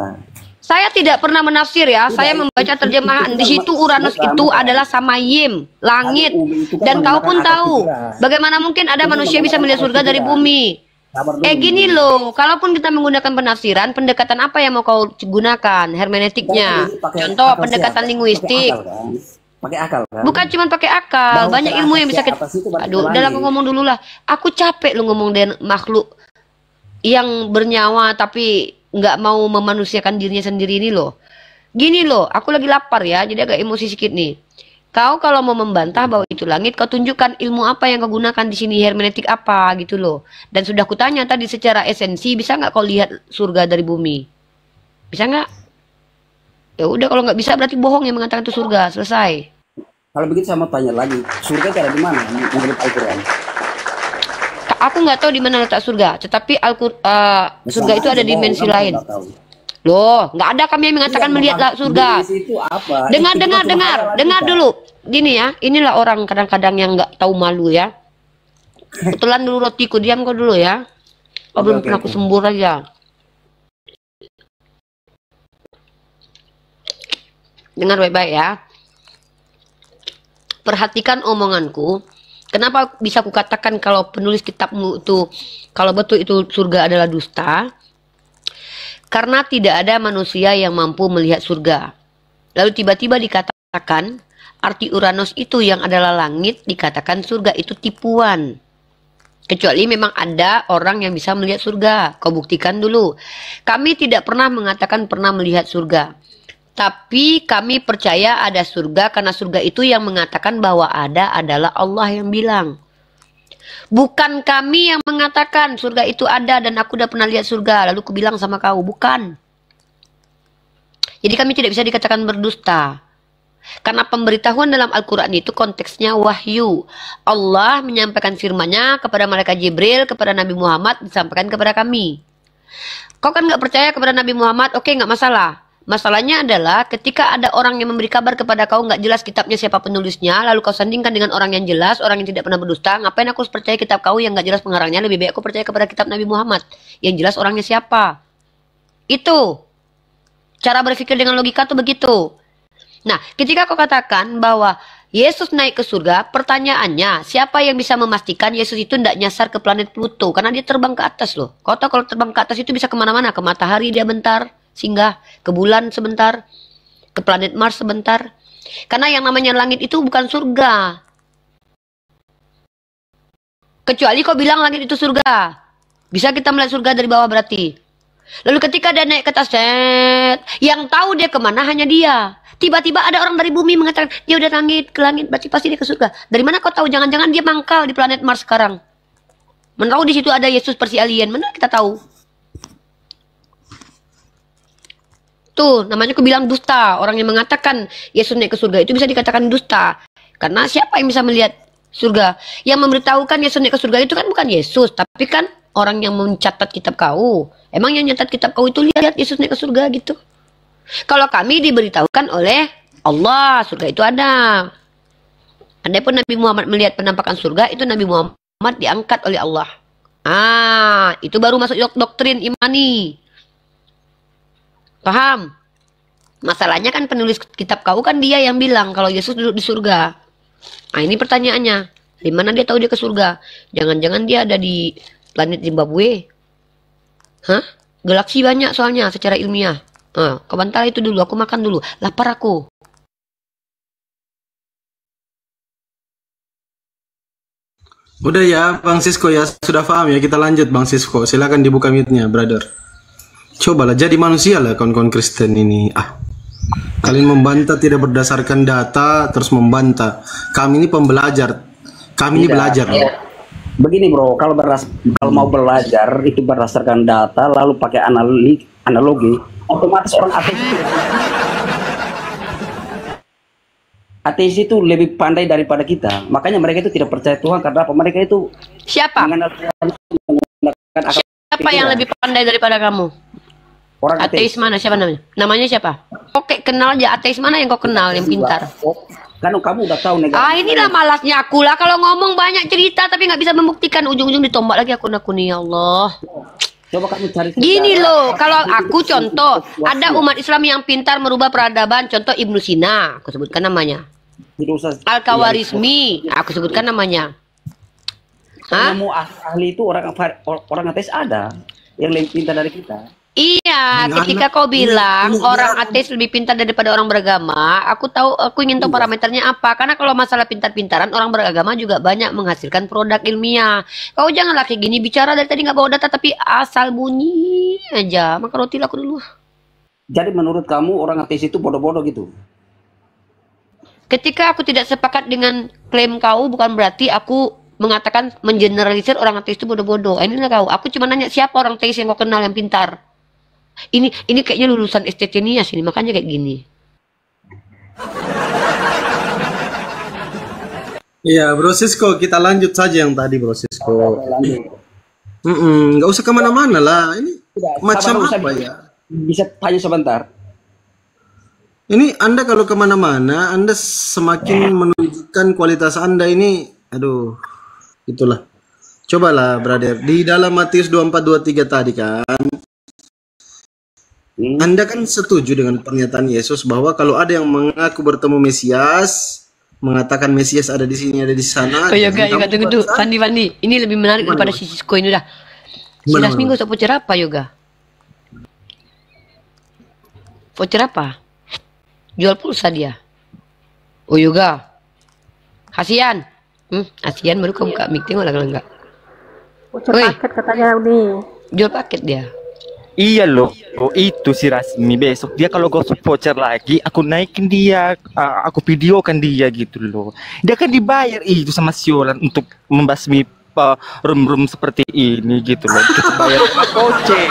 Saya tidak pernah menafsir ya, saya membaca terjemahan. Di situ Uranus itu adalah Samayim, langit. Dan kau pun tahu, bagaimana mungkin ada manusia bisa melihat surga dari bumi? Gini loh, kalaupun kita menggunakan penafsiran, pendekatan apa yang mau kau gunakan? Hermeneutiknya. Contoh, pendekatan linguistik. Pakai akal kan? Bukan cuma pakai akal, banyak ilmu yang bisa kita... Aduh, udah aku ngomong dulu lah. Aku capek lu ngomong dengan makhluk yang bernyawa tapi nggak mau memanusiakan dirinya sendiri ini loh. Gini loh, aku lagi lapar ya, jadi agak emosi sedikit nih. Kau kalau mau membantah bahwa itu langit, kau tunjukkan ilmu apa yang kau gunakan di sini, hermeneutik apa gitu loh. Dan sudah kutanya tadi secara esensi, bisa nggak kau lihat surga dari bumi? Bisa nggak? Ya udah, kalau nggak bisa berarti bohong yang mengatakan itu surga. Selesai. Kalau begitu sama tanya lagi, surga itu ada di mana menurut Al-Quran? Aku nggak tahu di mana letak surga, tetapi surga itu ada dimensi lain. Loh, nggak ada kami yang mengatakan melihat surga. Dengar dulu. Gini ya, inilah orang kadang-kadang yang nggak tahu malu ya. Kebetulan dulu rotiku, diam kau dulu ya. Belum pernah aku sembur aja. Dengar baik-baik ya. Perhatikan omonganku. Kenapa bisa aku katakan kalau penulis kitabmu itu, kalau betul itu surga adalah dusta? Karena tidak ada manusia yang mampu melihat surga. Lalu tiba-tiba dikatakan, arti Uranus itu yang adalah langit, dikatakan surga itu tipuan. Kecuali memang ada orang yang bisa melihat surga. Kau buktikan dulu. Kami tidak pernah mengatakan pernah melihat surga. Tapi kami percaya ada surga karena surga itu yang mengatakan bahwa ada adalah Allah yang bilang. Bukan kami yang mengatakan surga itu ada dan aku udah pernah lihat surga lalu aku bilang sama kau, bukan. Jadi kami tidak bisa dikatakan berdusta. Karena pemberitahuan dalam Al-Quran itu konteksnya wahyu. Allah menyampaikan firman-Nya kepada malaikat Jibril, kepada Nabi Muhammad, disampaikan kepada kami. Kau kan nggak percaya kepada Nabi Muhammad, oke, nggak masalah. Masalahnya adalah ketika ada orang yang memberi kabar kepada kau nggak jelas kitabnya siapa penulisnya, lalu kau sandingkan dengan orang yang jelas, orang yang tidak pernah berdusta, ngapain aku harus percaya kitab kau yang nggak jelas pengarangnya? Lebih baik aku percaya kepada kitab Nabi Muhammad yang jelas orangnya siapa. Itu cara berpikir dengan logika tuh begitu. Nah, ketika kau katakan bahwa Yesus naik ke surga, pertanyaannya siapa yang bisa memastikan Yesus itu tidak nyasar ke planet Pluto? Karena dia terbang ke atas loh. Kau tahu kalau terbang ke atas itu bisa kemana-mana, ke matahari dia bentar, singgah ke bulan sebentar, ke planet Mars sebentar. Karena yang namanya langit itu bukan surga. Kecuali kau bilang langit itu surga. Bisa kita melihat surga dari bawah berarti. Lalu ketika dia naik ke atas, yang tahu dia kemana hanya dia. Tiba-tiba ada orang dari bumi mengatakan, dia udah ke langit, berarti pasti dia ke surga. Dari mana kau tahu? Jangan-jangan dia mangkal di planet Mars sekarang. Mana tahu di situ ada Yesus versi alien, mana kita tahu? Tuh, namanya aku bilang dusta. Orang yang mengatakan Yesus naik ke surga itu bisa dikatakan dusta. Karena siapa yang bisa melihat surga? Yang memberitahukan Yesus naik ke surga itu kan bukan Yesus, tapi kan orang yang mencatat kitab kau. Emang yang nyatat kitab kau itu lihat Yesus naik ke surga gitu? Kalau kami diberitahukan oleh Allah, surga itu ada. Andai pun Nabi Muhammad melihat penampakan surga, itu Nabi Muhammad diangkat oleh Allah. Itu baru masuk doktrin imani. Paham? Masalahnya kan penulis kitab kau kan dia yang bilang kalau Yesus duduk di surga. Nah, ini pertanyaannya. Di mana dia tahu dia ke surga? Jangan-jangan dia ada di planet Zimbabwe? Hah? Galaksi banyak soalnya secara ilmiah. Kau bantal itu dulu, aku makan dulu. Lapar aku. Udah ya, Bang Sisko ya, sudah paham ya. Kita lanjut, Bang Sisko. Silakan dibuka mic-nya, brother. Cobalah jadi manusia lah kawan-kawan Kristen ini. Kalian membantah tidak berdasarkan data, terus membantah. Kami ini pembelajar. Kami ini belajar. Begini bro, kalau mau belajar itu berdasarkan data, lalu pakai analogi, otomatis orang ateis itu lebih pandai daripada kita. Makanya mereka itu tidak percaya Tuhan karena apa? Mereka itu siapa? Siapa yang lebih pandai daripada kamu? Orang ateis mana? Siapa namanya? Namanya siapa? Oke, kenal aja ateis mana yang kau kenal yang pintar? Kan kamu udah tahu negara. Inilah malasnya aku lah kalau ngomong banyak cerita tapi nggak bisa membuktikan, ujung-ujung ditombak lagi akun-akun, ya Allah. Coba kamu cari. Gini loh, kalau aku contoh, ada umat Islam yang pintar merubah peradaban, contoh Ibnu Sina, aku sebutkan namanya. Al-Khawarizmi, aku sebutkan namanya. Kamu ahli itu orang ateis ada yang lebih pintar dari kita. Iya, ketika kau bilang orang ateis lebih pintar daripada orang beragama, aku ingin tahu parameternya apa. Karena kalau masalah pintar-pintaran, orang beragama juga banyak menghasilkan produk ilmiah. Kau janganlah kayak gini bicara dari tadi nggak bawa data tapi asal bunyi aja. Makan roti aku dulu. Jadi menurut kamu orang ateis itu bodoh-bodoh gitu? Ketika aku tidak sepakat dengan klaim kau, bukan berarti aku mengatakan mengeneralisir orang ateis itu bodoh-bodoh. Inilah kau. Aku cuma nanya siapa orang ateis yang kau kenal yang pintar. Ini kayaknya lulusan STT Nias ini, makanya kayak gini. Iya, Bro Sisko, kita lanjut saja yang tadi, Bro Sisko. Nggak usah kemana-mana lah. Ini macam apa ya? Bisa tanya sebentar. Ini Anda kalau kemana-mana, Anda semakin menunjukkan kualitas Anda ini, aduh, itulah. Cobalah, brother. Di dalam Matius 24:23 tadi kan, Anda kan setuju dengan pernyataan Yesus bahwa kalau ada yang mengaku bertemu Mesias, mengatakan Mesias ada di sini, ada di sana. Oh yoga, tunggu. Fandi. Ini lebih menarik daripada si Sisko ini dah. Si Rasmi gak usah voucher apa yoga? Voucher apa? Jual pulsa dia. Oh yoga. Hasian. Hasian baru kamu buka mic, tengok lah kalau enggak. Voucher paket katanya nih. Jual paket dia. Iya loh, itu si Rasmi. Besok dia kalau gosok voucher lagi, aku naikin dia, aku videokan dia gitu loh. Dia kan dibayar itu sama Siolan untuk membasmi room seperti ini gitu loh. Kita bayar voucher.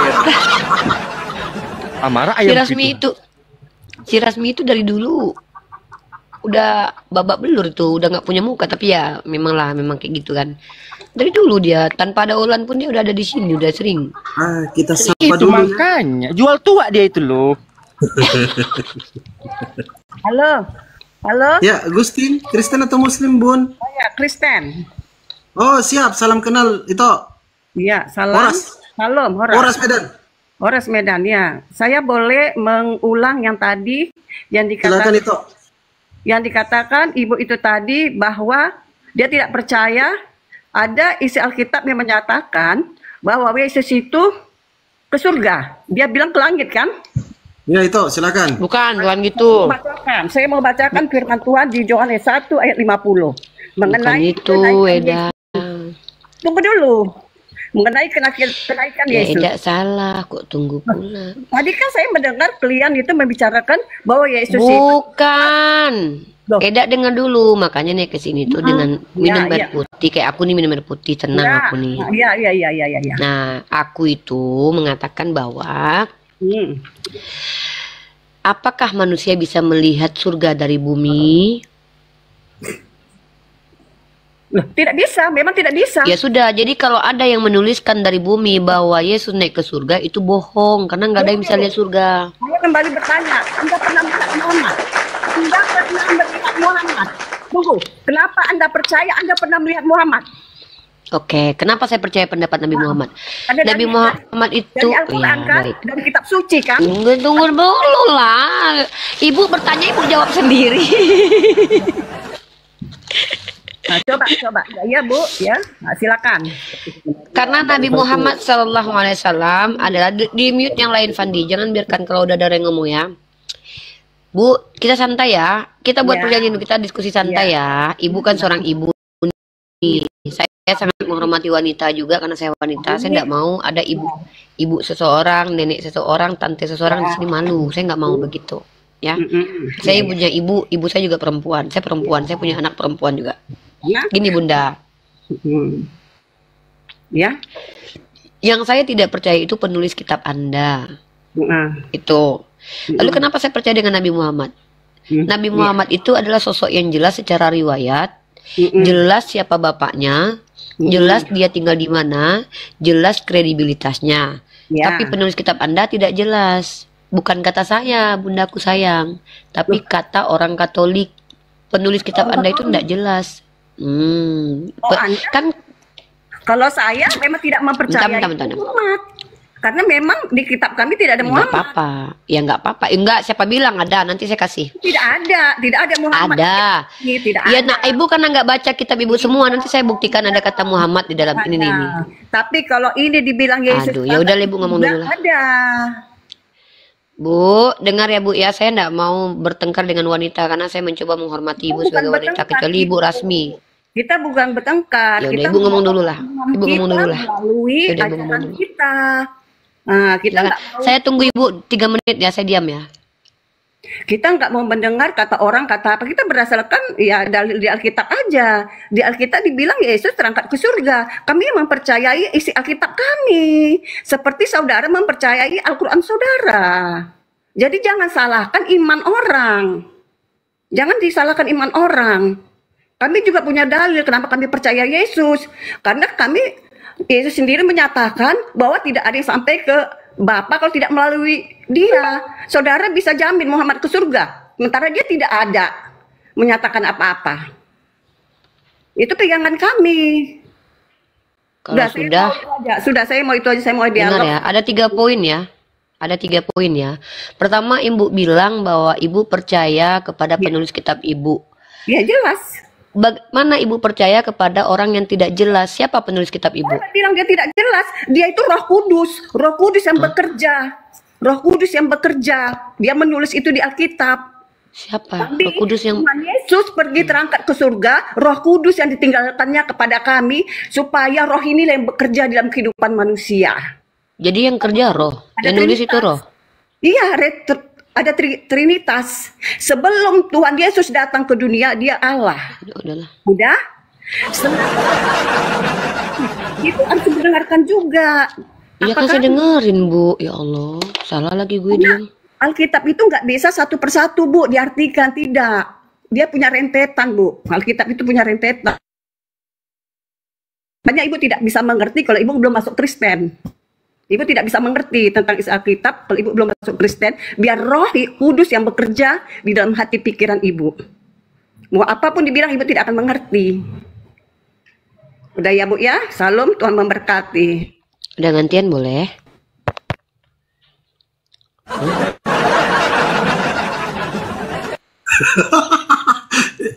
Amarah ayam si Rasmi itu dari dulu udah babak belur tuh, udah nggak punya muka, tapi ya memang kayak gitu kan. Dari dulu dia tanpa ada Olan pun dia udah ada di sini, udah sering. Kita sapa itu dulu. Makanya jual tua dia itu loh. Halo. Ya, Agustin, Kristen atau Muslim, Bun? Oh ya, Kristen. Oh, siap. Salam kenal itu. Iya, salam. Horas Medan. Horas Medan ya. Saya boleh mengulang yang tadi yang dikatakan itu. Yang dikatakan ibu itu tadi bahwa dia tidak percaya ada isi Alkitab yang menyatakan bahwa Yesus itu ke surga. Dia bilang ke langit kan? Ya itu, silakan. Bukan gitu. Saya mau bacakan firman Tuhan di Yohanes 1 ayat 50. Mengenai itu, Eda. Tunggu dulu. Mengenai kenaikan Yesus. Tidak salah, kok tunggu pula. Tadi kan saya mendengar klien itu membicarakan bahwa Yesus bukan. Eda dengar dulu, makanya nih ke sini tuh dengan minum air putih. Kayak aku nih minum air putih, tenang aku nih. Iya. Nah, aku itu mengatakan bahwa apakah manusia bisa melihat surga dari bumi? Loh, tidak bisa, memang tidak bisa. Ya sudah, jadi kalau ada yang menuliskan dari bumi bahwa Yesus naik ke surga, itu bohong, karena nggak ada yang bisa lihat surga. Saya kembali bertanya, Anda pernah melihat Muhammad? Anda pernah melihat Muhammad? Tunggu, kenapa Anda percaya Anda pernah melihat Muhammad? Oke, kenapa saya percaya pendapat Nabi Muhammad? Ada Nabi Muhammad itu, dari Al-Quran ya kan? baik. Dari kitab suci kan? Tunggu dulu lah. Ibu bertanya, ibu jawab sendiri. Nah, coba. Ya, Bu, ya. Nah, silakan. Karena Nabi Muhammad SAW adalah di mute yang lain, Fandi. Jangan biarkan kalau udah ada yang ngomong ya. Bu, kita santai ya. Kita buat perjanjian, kita diskusi santai ya. Ibu kan seorang ibu nih. Saya sangat menghormati wanita juga karena saya wanita. Saya tidak mau ada ibu seseorang, nenek seseorang, tante seseorang di sini malu. Saya nggak mau begitu. Ya, saya punya ibu saya juga perempuan. Saya perempuan, saya punya anak perempuan juga. Gini Bunda, ya, yang saya tidak percaya itu penulis kitab Anda. Itu. Lalu kenapa saya percaya dengan Nabi Muhammad? Nabi Muhammad itu adalah sosok yang jelas secara riwayat, jelas siapa bapaknya, jelas dia tinggal di mana, jelas kredibilitasnya. Tapi penulis kitab Anda tidak jelas. Bukan kata saya, bundaku sayang, tapi kata orang Katolik. Penulis kitab Anda itu tidak jelas. Kan kalau saya memang tidak mempercayai Muhammad. Karena memang di kitab kami tidak ada Muhammad. Nggak apa-apa. Ya nggak apa-apa. Enggak, siapa bilang ada? Nanti saya kasih. Tidak ada Muhammad. Ada. Tidak ya, ada. Nah, ibu karena nggak baca kitab ibu semua, nanti saya buktikan ada kata Muhammad di dalam ini. Tapi kalau ini dibilang Yesus, aduh, ya udah ibu ngomong dulu lah. Ada. Bu, dengar ya Bu ya, saya nggak mau bertengkar dengan wanita karena saya mencoba menghormati ibu sebagai wanita, kecuali ibu Rasmi. Kita bukan bertengkar. Ya udah ibu ngomong dulu lah. Ibu ngomong dulu lah. Melalui ajaran kita. Nah, kita saya tunggu ibu 3 menit ya, saya diam ya. Kita nggak mau mendengar kata orang kata apa, kita berdasarkan ya dalil di Alkitab aja. Di Alkitab dibilang Yesus terangkat ke surga. Kami mempercayai isi Alkitab kami, seperti saudara mempercayai Al-Quran saudara. Jadi jangan salahkan iman orang, jangan disalahkan iman orang. Kami juga punya dalil kenapa kami percaya Yesus, karena Yesus sendiri menyatakan bahwa tidak ada yang sampai ke Bapa kalau tidak melalui dia. Saudara bisa jamin Muhammad ke surga, sementara dia tidak ada menyatakan apa-apa. Itu pegangan kami. Kalau sudah saya mau itu aja, saya mau dialog. Dengar ya, ada 3 poin ya. Ada 3 poin ya. Pertama, ibu bilang bahwa ibu percaya kepada penulis kitab ibu. Ya jelas. Bagaimana ibu percaya kepada orang yang tidak jelas? Siapa penulis kitab ibu? Saya bilang dia tidak jelas. Dia itu Roh Kudus yang bekerja. Roh Kudus yang bekerja. Dia menulis itu di Alkitab. Siapa? Roh Kudus yang Tuhan Yesus pergi terangkat ke surga. Roh Kudus yang ditinggalkannya kepada kami supaya Roh ini yang bekerja dalam kehidupan manusia. Jadi yang kerja Roh, yang nulis itu Roh. Iya, ada Trinitas. Sebelum Tuhan Yesus datang ke dunia, dia Allah. Udahlah. Udah? Itu harus didengarkan juga. Ya kan saya dengerin Bu. Ya Allah, salah lagi gue diam. Alkitab itu nggak bisa satu persatu Bu diartikan, tidak. Dia punya rentetan Bu. Alkitab itu punya rentetan. Banyak ibu tidak bisa mengerti kalau ibu belum masuk Kristen. Ibu tidak bisa mengerti tentang isi Alkitab kalau ibu belum masuk Kristen. Biar Roh Kudus yang bekerja di dalam hati pikiran ibu. Mau apapun dibilang ibu tidak akan mengerti. Udah ya Bu ya. Salam, Tuhan memberkati. Udah gantian boleh?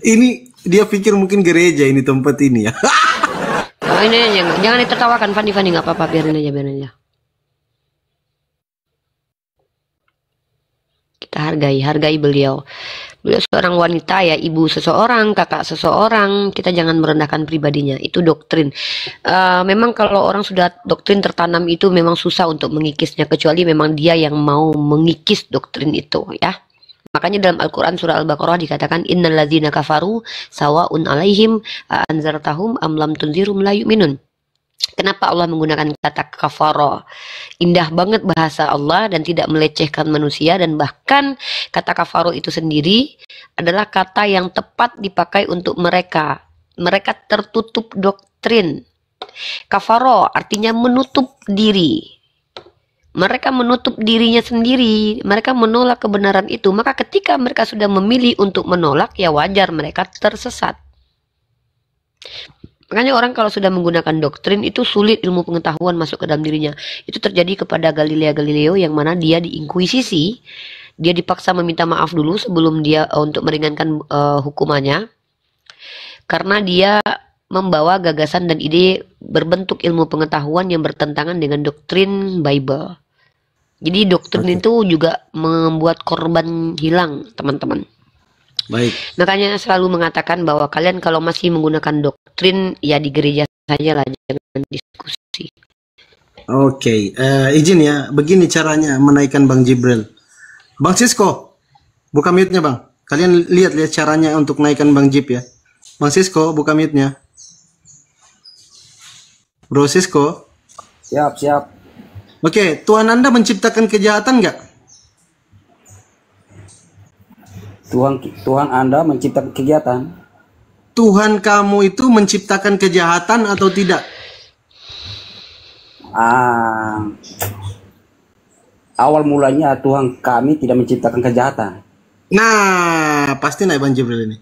Ini dia pikir mungkin gereja ini tempat ini ya. Oh ini jangan ditertawakan Fandi nggak apa-apa, biarin aja. Kita hargai beliau seorang wanita ya, ibu seseorang, kakak seseorang. Kita jangan merendahkan pribadinya, itu doktrin. Memang kalau orang sudah doktrin tertanam itu memang susah untuk mengikisnya, kecuali memang dia yang mau mengikis doktrin itu ya. Makanya dalam Al-Quran surah Al-Baqarah dikatakan innalladzina kafaru sawaun alaihim anzartahum am lam tunzirum la yu'minun. Kenapa Allah menggunakan kata kafaro? Indah banget bahasa Allah dan tidak melecehkan manusia, dan bahkan kata kafaro itu sendiri adalah kata yang tepat dipakai untuk mereka. Mereka tertutup doktrin. Kafaro artinya menutup diri. Mereka menutup dirinya sendiri. Mereka menolak kebenaran itu. Maka ketika mereka sudah memilih untuk menolak, ya wajar mereka tersesat. Makanya orang kalau sudah menggunakan doktrin itu sulit ilmu pengetahuan masuk ke dalam dirinya. Itu terjadi kepada Galileo yang mana dia diinkuisisi. Dia dipaksa meminta maaf dulu sebelum dia untuk meringankan hukumannya. Karena dia membawa gagasan dan ide berbentuk ilmu pengetahuan yang bertentangan dengan doktrin Bible. Jadi doktrin itu juga membuat korban hilang, teman-teman. Baik. Makanya selalu mengatakan bahwa kalian kalau masih menggunakan doktrin, ya di gereja saja lah, jangan diskusi. Oke, izin ya, begini caranya menaikkan Bang Jibril. Bang Sisko, buka mute-nya Bang. Kalian lihat caranya untuk naikkan Bang Jib ya. Bang Sisko, buka mute-nya. Bro Sisko. Siap, siap. Oke, Tuhan Anda menciptakan kejahatan nggak? Tuhan Anda menciptakan kegiatan. Tuhan kamu itu menciptakan kejahatan atau tidak? Awal mulanya Tuhan kami tidak menciptakan kejahatan. Nah, pasti naik Bang Jibril ini.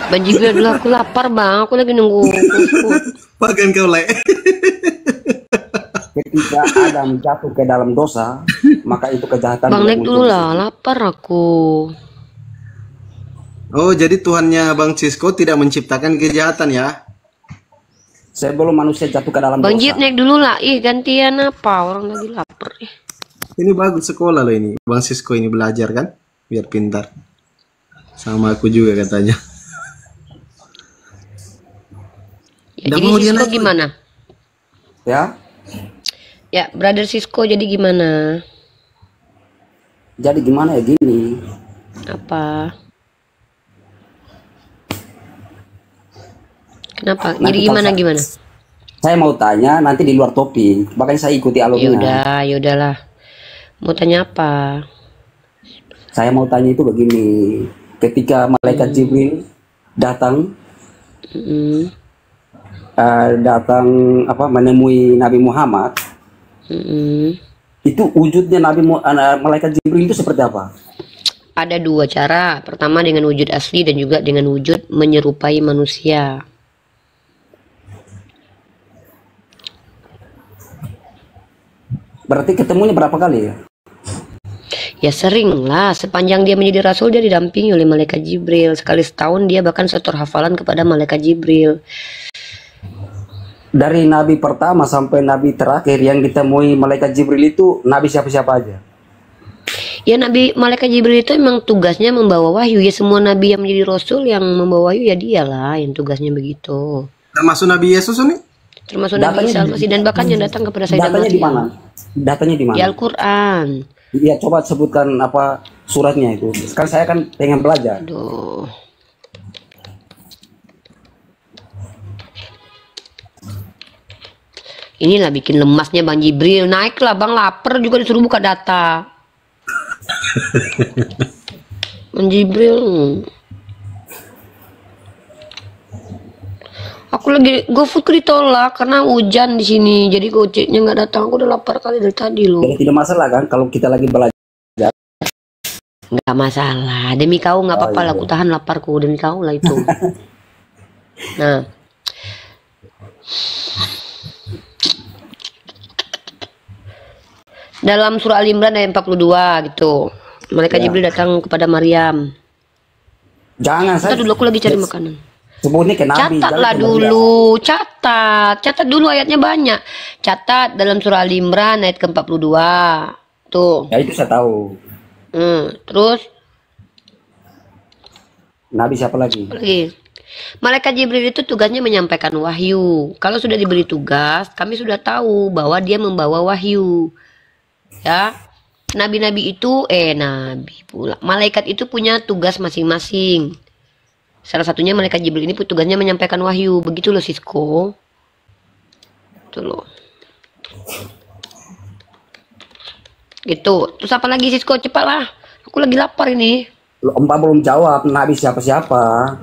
Bang Jibril dulu, aku lapar Bang, aku lagi nunggu. Makan kau Le. Ketika Adam jatuh ke dalam dosa, maka itu kejahatan. Bang naik dulu lah, lapar aku. Oh, jadi Tuhannya Bang Sisko tidak menciptakan kejahatan ya? Sebelum manusia jatuh ke dalam Bang dosa. Jib naik dulu lah, gantian apa? Orang lagi lapar. Ini bagus sekolah loh ini. Bang Sisko ini belajar kan? Biar pintar. Sama aku juga katanya. Ya, jadi Sisko gimana? Ya? Ya, Brother Sisko jadi gimana? Jadi gimana ya gini? Apa? Kenapa? Nanti Jadi gimana? Saya mau tanya nanti di luar topik. Makanya saya ikuti alurnya. Yaudahlah. Mau tanya apa? Saya mau tanya itu begini. Ketika malaikat Jibril datang, menemui Nabi Muhammad, itu wujudnya malaikat Jibril itu seperti apa? Ada dua cara. Pertama dengan wujud asli dan juga dengan wujud menyerupai manusia. Berarti ketemunya berapa kali ya? Ya sering lah, sepanjang dia menjadi rasul dia didampingi oleh malaikat Jibril. Sekali setahun dia bahkan setor hafalan kepada malaikat Jibril. Dari nabi pertama sampai nabi terakhir yang ditemui malaikat Jibril itu nabi siapa-siapa aja? Ya malaikat Jibril itu emang tugasnya membawa wahyu. Ya semua nabi yang menjadi rasul yang membawa wahyu ya dialah yang tugasnya begitu. Termasuk Nabi Yesus ini? Termasuk Nabi Isa Al-Masih dan bahkan yang datang kepada saya. Datanya di mana? Datanya di mana? Di Al-Quran. Iya, coba sebutkan apa suratnya itu. Sekarang saya kan pengen belajar. Aduh. Inilah bikin lemasnya Bang Jibril. Naiklah Bang, lapar juga disuruh buka data. Bang Jibril. Aku lagi GoFood ditolak karena hujan di sini. Jadi Gojeknya nggak datang. Aku udah lapar kali dari tadi loh. Jadi tidak masalah kan kalau kita lagi belajar? Nggak masalah. Demi kau nggak apa-apa lah. Iya. Aku tahan laparku demi kau lah itu. Nah. Dalam surah Al-Imran ayat 42 gitu. Malaikat Jibril datang kepada Maryam. Jangan saya. Dulu aku lagi cari makanan. Sebutnya ke Nabi. Catatlah dulu, catat dulu ayatnya banyak. Catat dalam surah Al-Imran ayat ke-42. Tuh. Ya itu saya tahu. Terus Nabi siapa lagi? Malaikat Jibril itu tugasnya menyampaikan wahyu. Kalau sudah diberi tugas, kami sudah tahu bahwa dia membawa wahyu. Ya. Nabi-nabi itu nabi pula. Malaikat itu punya tugas masing-masing. Salah satunya malaikat Jibril ini tugasnya menyampaikan wahyu. Begitu loh Sisko. Itu loh. Gitu. Terus apa lagi Sisko? Cepatlah. Aku lagi lapar ini. Mbak belum jawab Nabi siapa-siapa.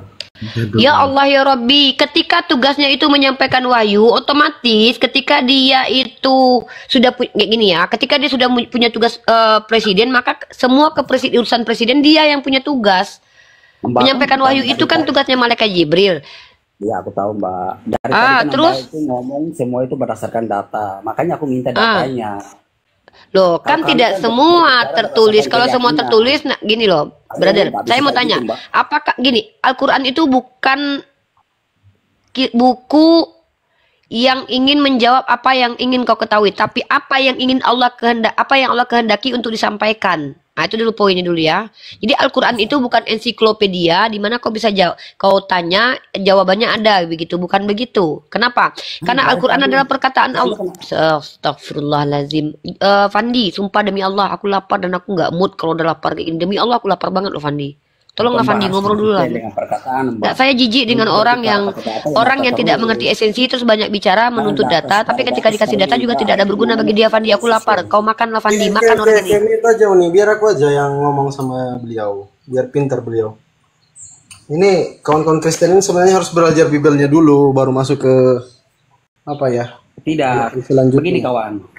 Ya Allah ya Rabbi, ketika tugasnya itu menyampaikan wahyu, otomatis ketika dia itu sudah kayak gini ya, ketika dia sudah punya tugas presiden, maka semua urusan presiden dia yang punya tugas. Mbak, Menyampaikan wahyu itu kan tugasnya malaikat Jibril. Ya aku tahu Mbak. Dari tadi kan terus Mbak itu ngomong semua itu berdasarkan data. Makanya aku minta datanya. Loh, kan Kalau tidak kami kan semua berbicara tertulis. berdasarkan Kalau semua keyakinan. tertulis, nah gini loh, brother. Mbak, Saya bisa mau gitu, tanya, Mbak. apakah gini, Al-Quran itu bukan buku yang ingin menjawab apa yang ingin kau ketahui, tapi apa yang ingin Allah kehendaki untuk disampaikan. Nah, itu dulu poinnya dulu ya. Jadi Al-Quran itu bukan ensiklopedia di mana kau bisa kau tanya jawabannya ada begitu, bukan begitu. Kenapa? Karena Al-Quran adalah perkataan Allah. Astagfirullahalazim. Fandi, sumpah demi Allah aku lapar dan aku nggak mood kalau udah lapar kayak gini. Demi Allah aku lapar banget loh Fandi. Tolonglah Fandi ngobrol dulu lah. Nggak, saya jijik dengan orang yang tidak mengerti esensi terus banyak bicara menuntut data, tapi ketika dikasih data juga tidak ada berguna bagi dia. Fandi, aku lapar. Kau makanlah Fandi, makan orang ini. Itu aja nih, biar aku aja yang ngomong sama beliau, biar pintar beliau. Ini kawan-kawan Kristen ini sebenarnya harus belajar Bibelnya dulu, baru masuk ke apa ya? Tidak. Selanjutnya. Begini kawan.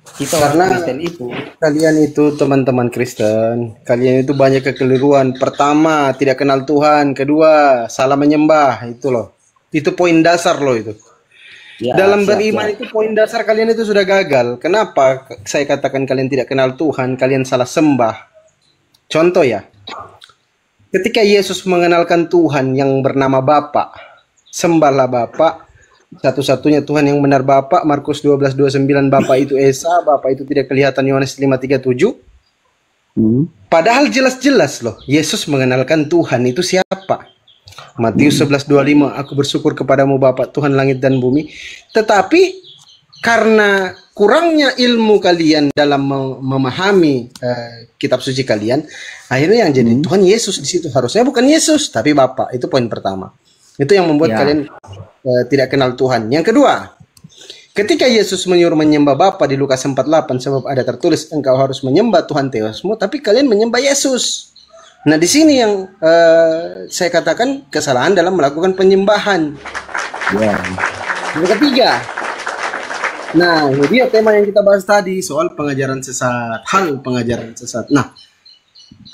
Kita Karena Kristen itu, kalian itu teman-teman Kristen, kalian itu banyak kekeliruan. Pertama, tidak kenal Tuhan. Kedua, salah menyembah. Itu loh. Itu poin dasar loh itu. ya, Dalam siap, beriman siap. itu poin dasar kalian itu sudah gagal. Kenapa saya katakan kalian tidak kenal Tuhan, kalian salah sembah. Contoh ya. Ketika Yesus mengenalkan Tuhan yang bernama Bapa, sembahlah Bapa. Satu-satunya Tuhan yang benar Bapa, Markus 12:29, Bapa itu Esa, Bapa itu tidak kelihatan, Yohanes 5:37. Padahal jelas-jelas loh, Yesus mengenalkan Tuhan itu siapa. Matius 11:25, aku bersyukur kepadamu Bapa, Tuhan langit dan bumi. Tetapi karena kurangnya ilmu kalian dalam memahami kitab suci kalian, akhirnya yang jadi Tuhan Yesus di situ. Harusnya bukan Yesus, tapi Bapa. Itu poin pertama. Itu yang membuat kalian tidak kenal Tuhan. Yang kedua, ketika Yesus menyuruh menyembah Bapa di Lukas 4:8, sebab ada tertulis engkau harus menyembah Tuhan Teosmu, tapi kalian menyembah Yesus. Nah, di sini yang saya katakan kesalahan dalam melakukan penyembahan. Yang ketiga, nah ini dia tema yang kita bahas tadi, soal pengajaran sesat, hal pengajaran sesat. Nah,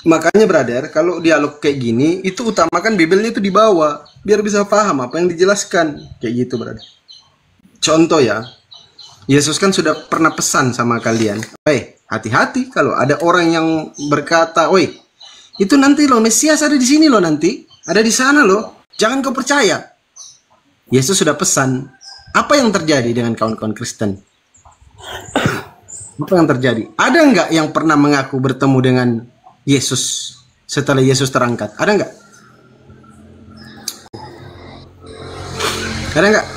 makanya brother, kalau dialog kayak gini, itu utamakan Bibelnya itu dibawa, biar bisa paham apa yang dijelaskan. Kayak gitu brother. Contoh ya, Yesus kan sudah pernah pesan sama kalian, hati-hati kalau ada orang yang berkata, itu nanti loh, Mesias ada di sini loh nanti, ada di sana loh, jangan kau percaya. Yesus sudah pesan. Apa yang terjadi dengan kawan-kawan Kristen? Apa yang terjadi? Ada nggak yang pernah mengaku bertemu dengan Yesus setelah Yesus terangkat? Ada nggak? Ada nggak?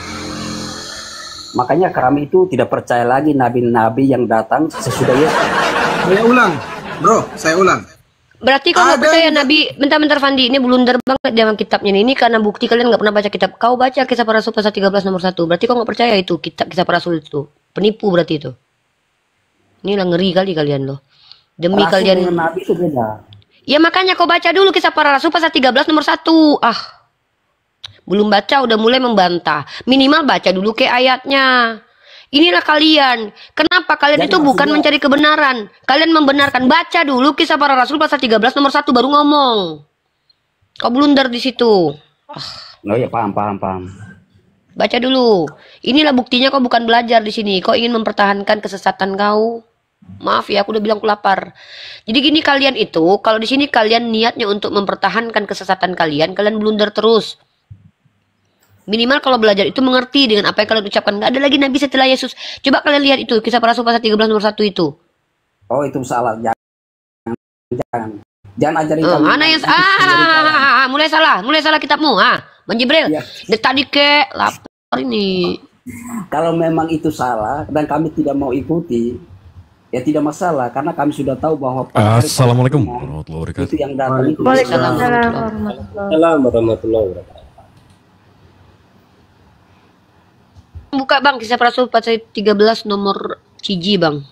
Makanya kami itu tidak percaya lagi nabi-nabi yang datang sesudah Yesus. Saya ulang, bro, saya ulang. Berarti kau nggak percaya Nabi, bentar-bentar Fandi, ini blunder banget dalam kitabnya ini karena bukti kalian nggak pernah baca kitab. Kau baca Kisah Para Rasul pasal 13 nomor 1. Berarti kau nggak percaya itu kitab Kisah Para Rasul itu. Penipu berarti itu. Ini lah ngeri kali kalian loh. Demi Rasul kalian. dengan nabi itu beda. Ya makanya kau baca dulu Kisah Para Rasul pasal 13 nomor 1. Belum baca udah mulai membantah. Minimal baca dulu ke ayatnya. Inilah kalian. Kenapa kalian itu bukan mencari kebenaran? Kalian membenarkan. Baca dulu Kisah Para Rasul pasal 13 nomor 1 baru ngomong. Kau blunder di situ. Oh ya, paham. Baca dulu. Inilah buktinya kau bukan belajar di sini. Kau ingin mempertahankan kesesatan kau. Maaf ya, aku udah bilang aku lapar. Jadi gini kalian itu, kalau di sini kalian niatnya untuk mempertahankan kesesatan kalian blunder terus. Minimal kalau belajar itu mengerti dengan apa yang kalian ucapkan. Nggak ada lagi Nabi setelah Yesus. Coba kalian lihat itu Kisah Para Rasul pasal 13 nomor 1 itu. Oh, itu salah. Jangan ajarin kami. Mana yang mulai salah kitabmu. Menjibril. Dari tadi lapar ini. Kalau memang itu salah dan kami tidak mau ikuti, ya tidak masalah karena kami sudah tahu bahwa Assalamualaikum warahmatullahi wabarakatuh. itu yang datang itu Waalaikumsalam warahmatullahi wabarakatuh. Buka Bang, Kisah para Rasul pasal 13 nomor ciji Bang.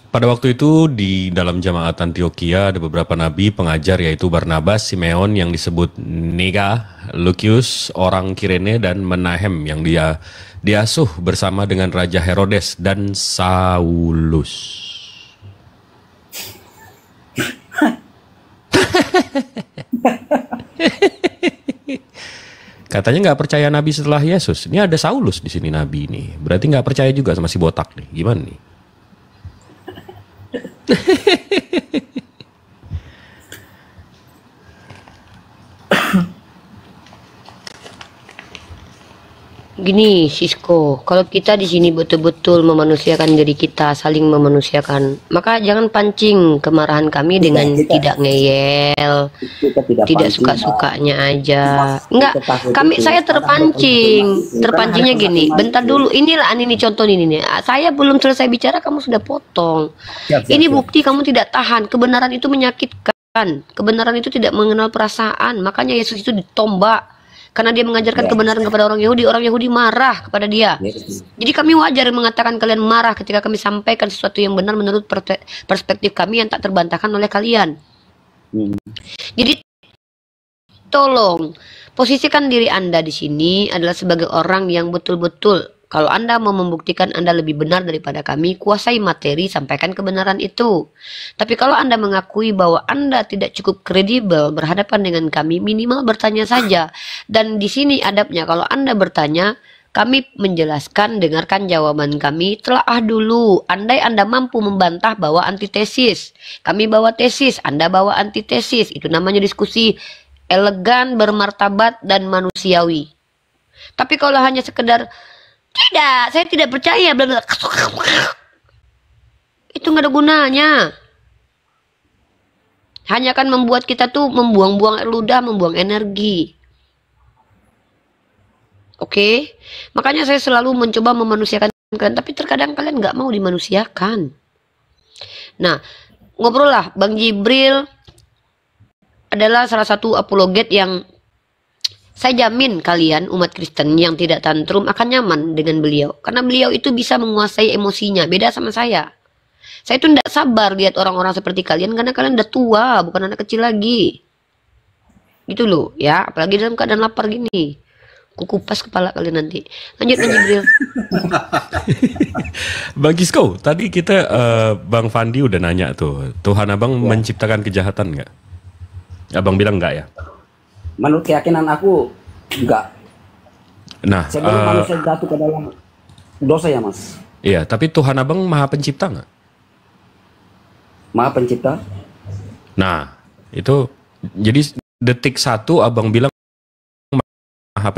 Pada waktu itu di dalam jemaat Antioquia ada beberapa nabi pengajar yaitu Barnabas, Simeon yang disebut Niga, Lucius orang Kirene dan Menahem yang dia diasuh bersama dengan Raja Herodes dan Saulus. Katanya nggak percaya nabi setelah Yesus. Ini ada Saulus di sini nabi ini. Berarti nggak percaya juga sama si botak nih. Gimana nih? Gini, Sisko, kalau kita di sini betul-betul memanusiakan diri kita, saling memanusiakan, maka jangan pancing kemarahan kami dengan tidak ngeyel, tidak suka-sukanya aja. Enggak, saya terpancingnya gini. Bentar dulu, inilah ini contoh ini nih. Saya belum selesai bicara, kamu sudah potong. Ini bukti kamu tidak tahan. Kebenaran itu menyakitkan. Kebenaran itu tidak mengenal perasaan. Makanya Yesus itu ditombak. Karena dia mengajarkan kebenaran kepada orang Yahudi marah kepada dia. Jadi kami wajar mengatakan kalian marah ketika kami sampaikan sesuatu yang benar menurut perspektif kami yang tak terbantahkan oleh kalian. Jadi tolong posisikan diri Anda di sini adalah sebagai orang yang betul-betul, kalau Anda mau membuktikan Anda lebih benar daripada kami, kuasai materi, sampaikan kebenaran itu. Tapi kalau Anda mengakui bahwa Anda tidak cukup kredibel berhadapan dengan kami, minimal bertanya saja. Dan di sini adabnya, kalau Anda bertanya, kami menjelaskan, dengarkan jawaban kami, telaah dulu. Andai Anda mampu membantah bawa antitesis. Kami bawa tesis, Anda bawa antitesis. Itu namanya diskusi elegan, bermartabat, dan manusiawi. Tapi kalau hanya sekedar tidak, saya tidak percaya, bla bla, itu nggak ada gunanya. Hanya akan membuat kita tuh membuang-buang air ludah, membuang energi. Oke? Makanya saya selalu mencoba memanusiakan kalian, tapi terkadang kalian nggak mau dimanusiakan. Nah, ngobrol lah, Bang Jibril adalah salah satu apologet yang saya jamin kalian umat Kristen yang tidak tantrum akan nyaman dengan beliau. Karena beliau itu bisa menguasai emosinya. Beda sama saya. Saya itu tidak sabar lihat orang-orang seperti kalian. Karena kalian udah tua. Bukan anak kecil lagi. Gitu loh ya. Apalagi dalam keadaan lapar gini. Kukupas kepala kalian nanti. Lanjut Bang Jibril. Bang Gisko, tadi kita Bang Fandi udah nanya tuh. Tuhan Abang menciptakan kejahatan nggak? Abang bilang nggak ya? Menurut keyakinan aku enggak. Nah, sebelum manusia jatuh ke dalam dosa ya Mas. Iya, tapi Tuhan Abang Maha Pencipta nggak? Maha Pencipta. Nah, itu jadi detik satu Abang bilang Maha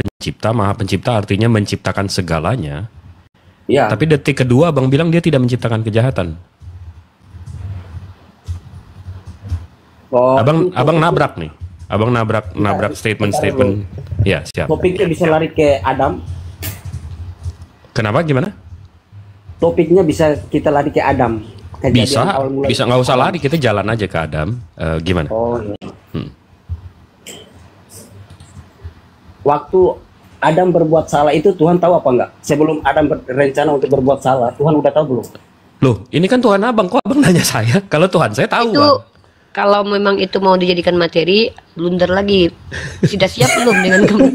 Pencipta artinya menciptakan segalanya. Iya. Tapi detik kedua Abang bilang dia tidak menciptakan kejahatan. Abang nabrak nih. Abang nabrak statement. Ya, siap. Topiknya bisa lari ke Adam. Kenapa? Gimana? Topiknya bisa kita lari ke Adam. Bisa nggak usah lari, kita jalan aja ke Adam. Gimana? Oh, iya. Waktu Adam berbuat salah itu Tuhan tahu apa enggak? Sebelum Adam berencana untuk berbuat salah, Tuhan udah tahu belum? Loh, ini kan Tuhan Abang, kok Abang nanya saya? Kalau Tuhan saya tahu, itu Bang. Kalau memang itu mau dijadikan materi, blunder lagi. Sudah siap belum dengan kamu?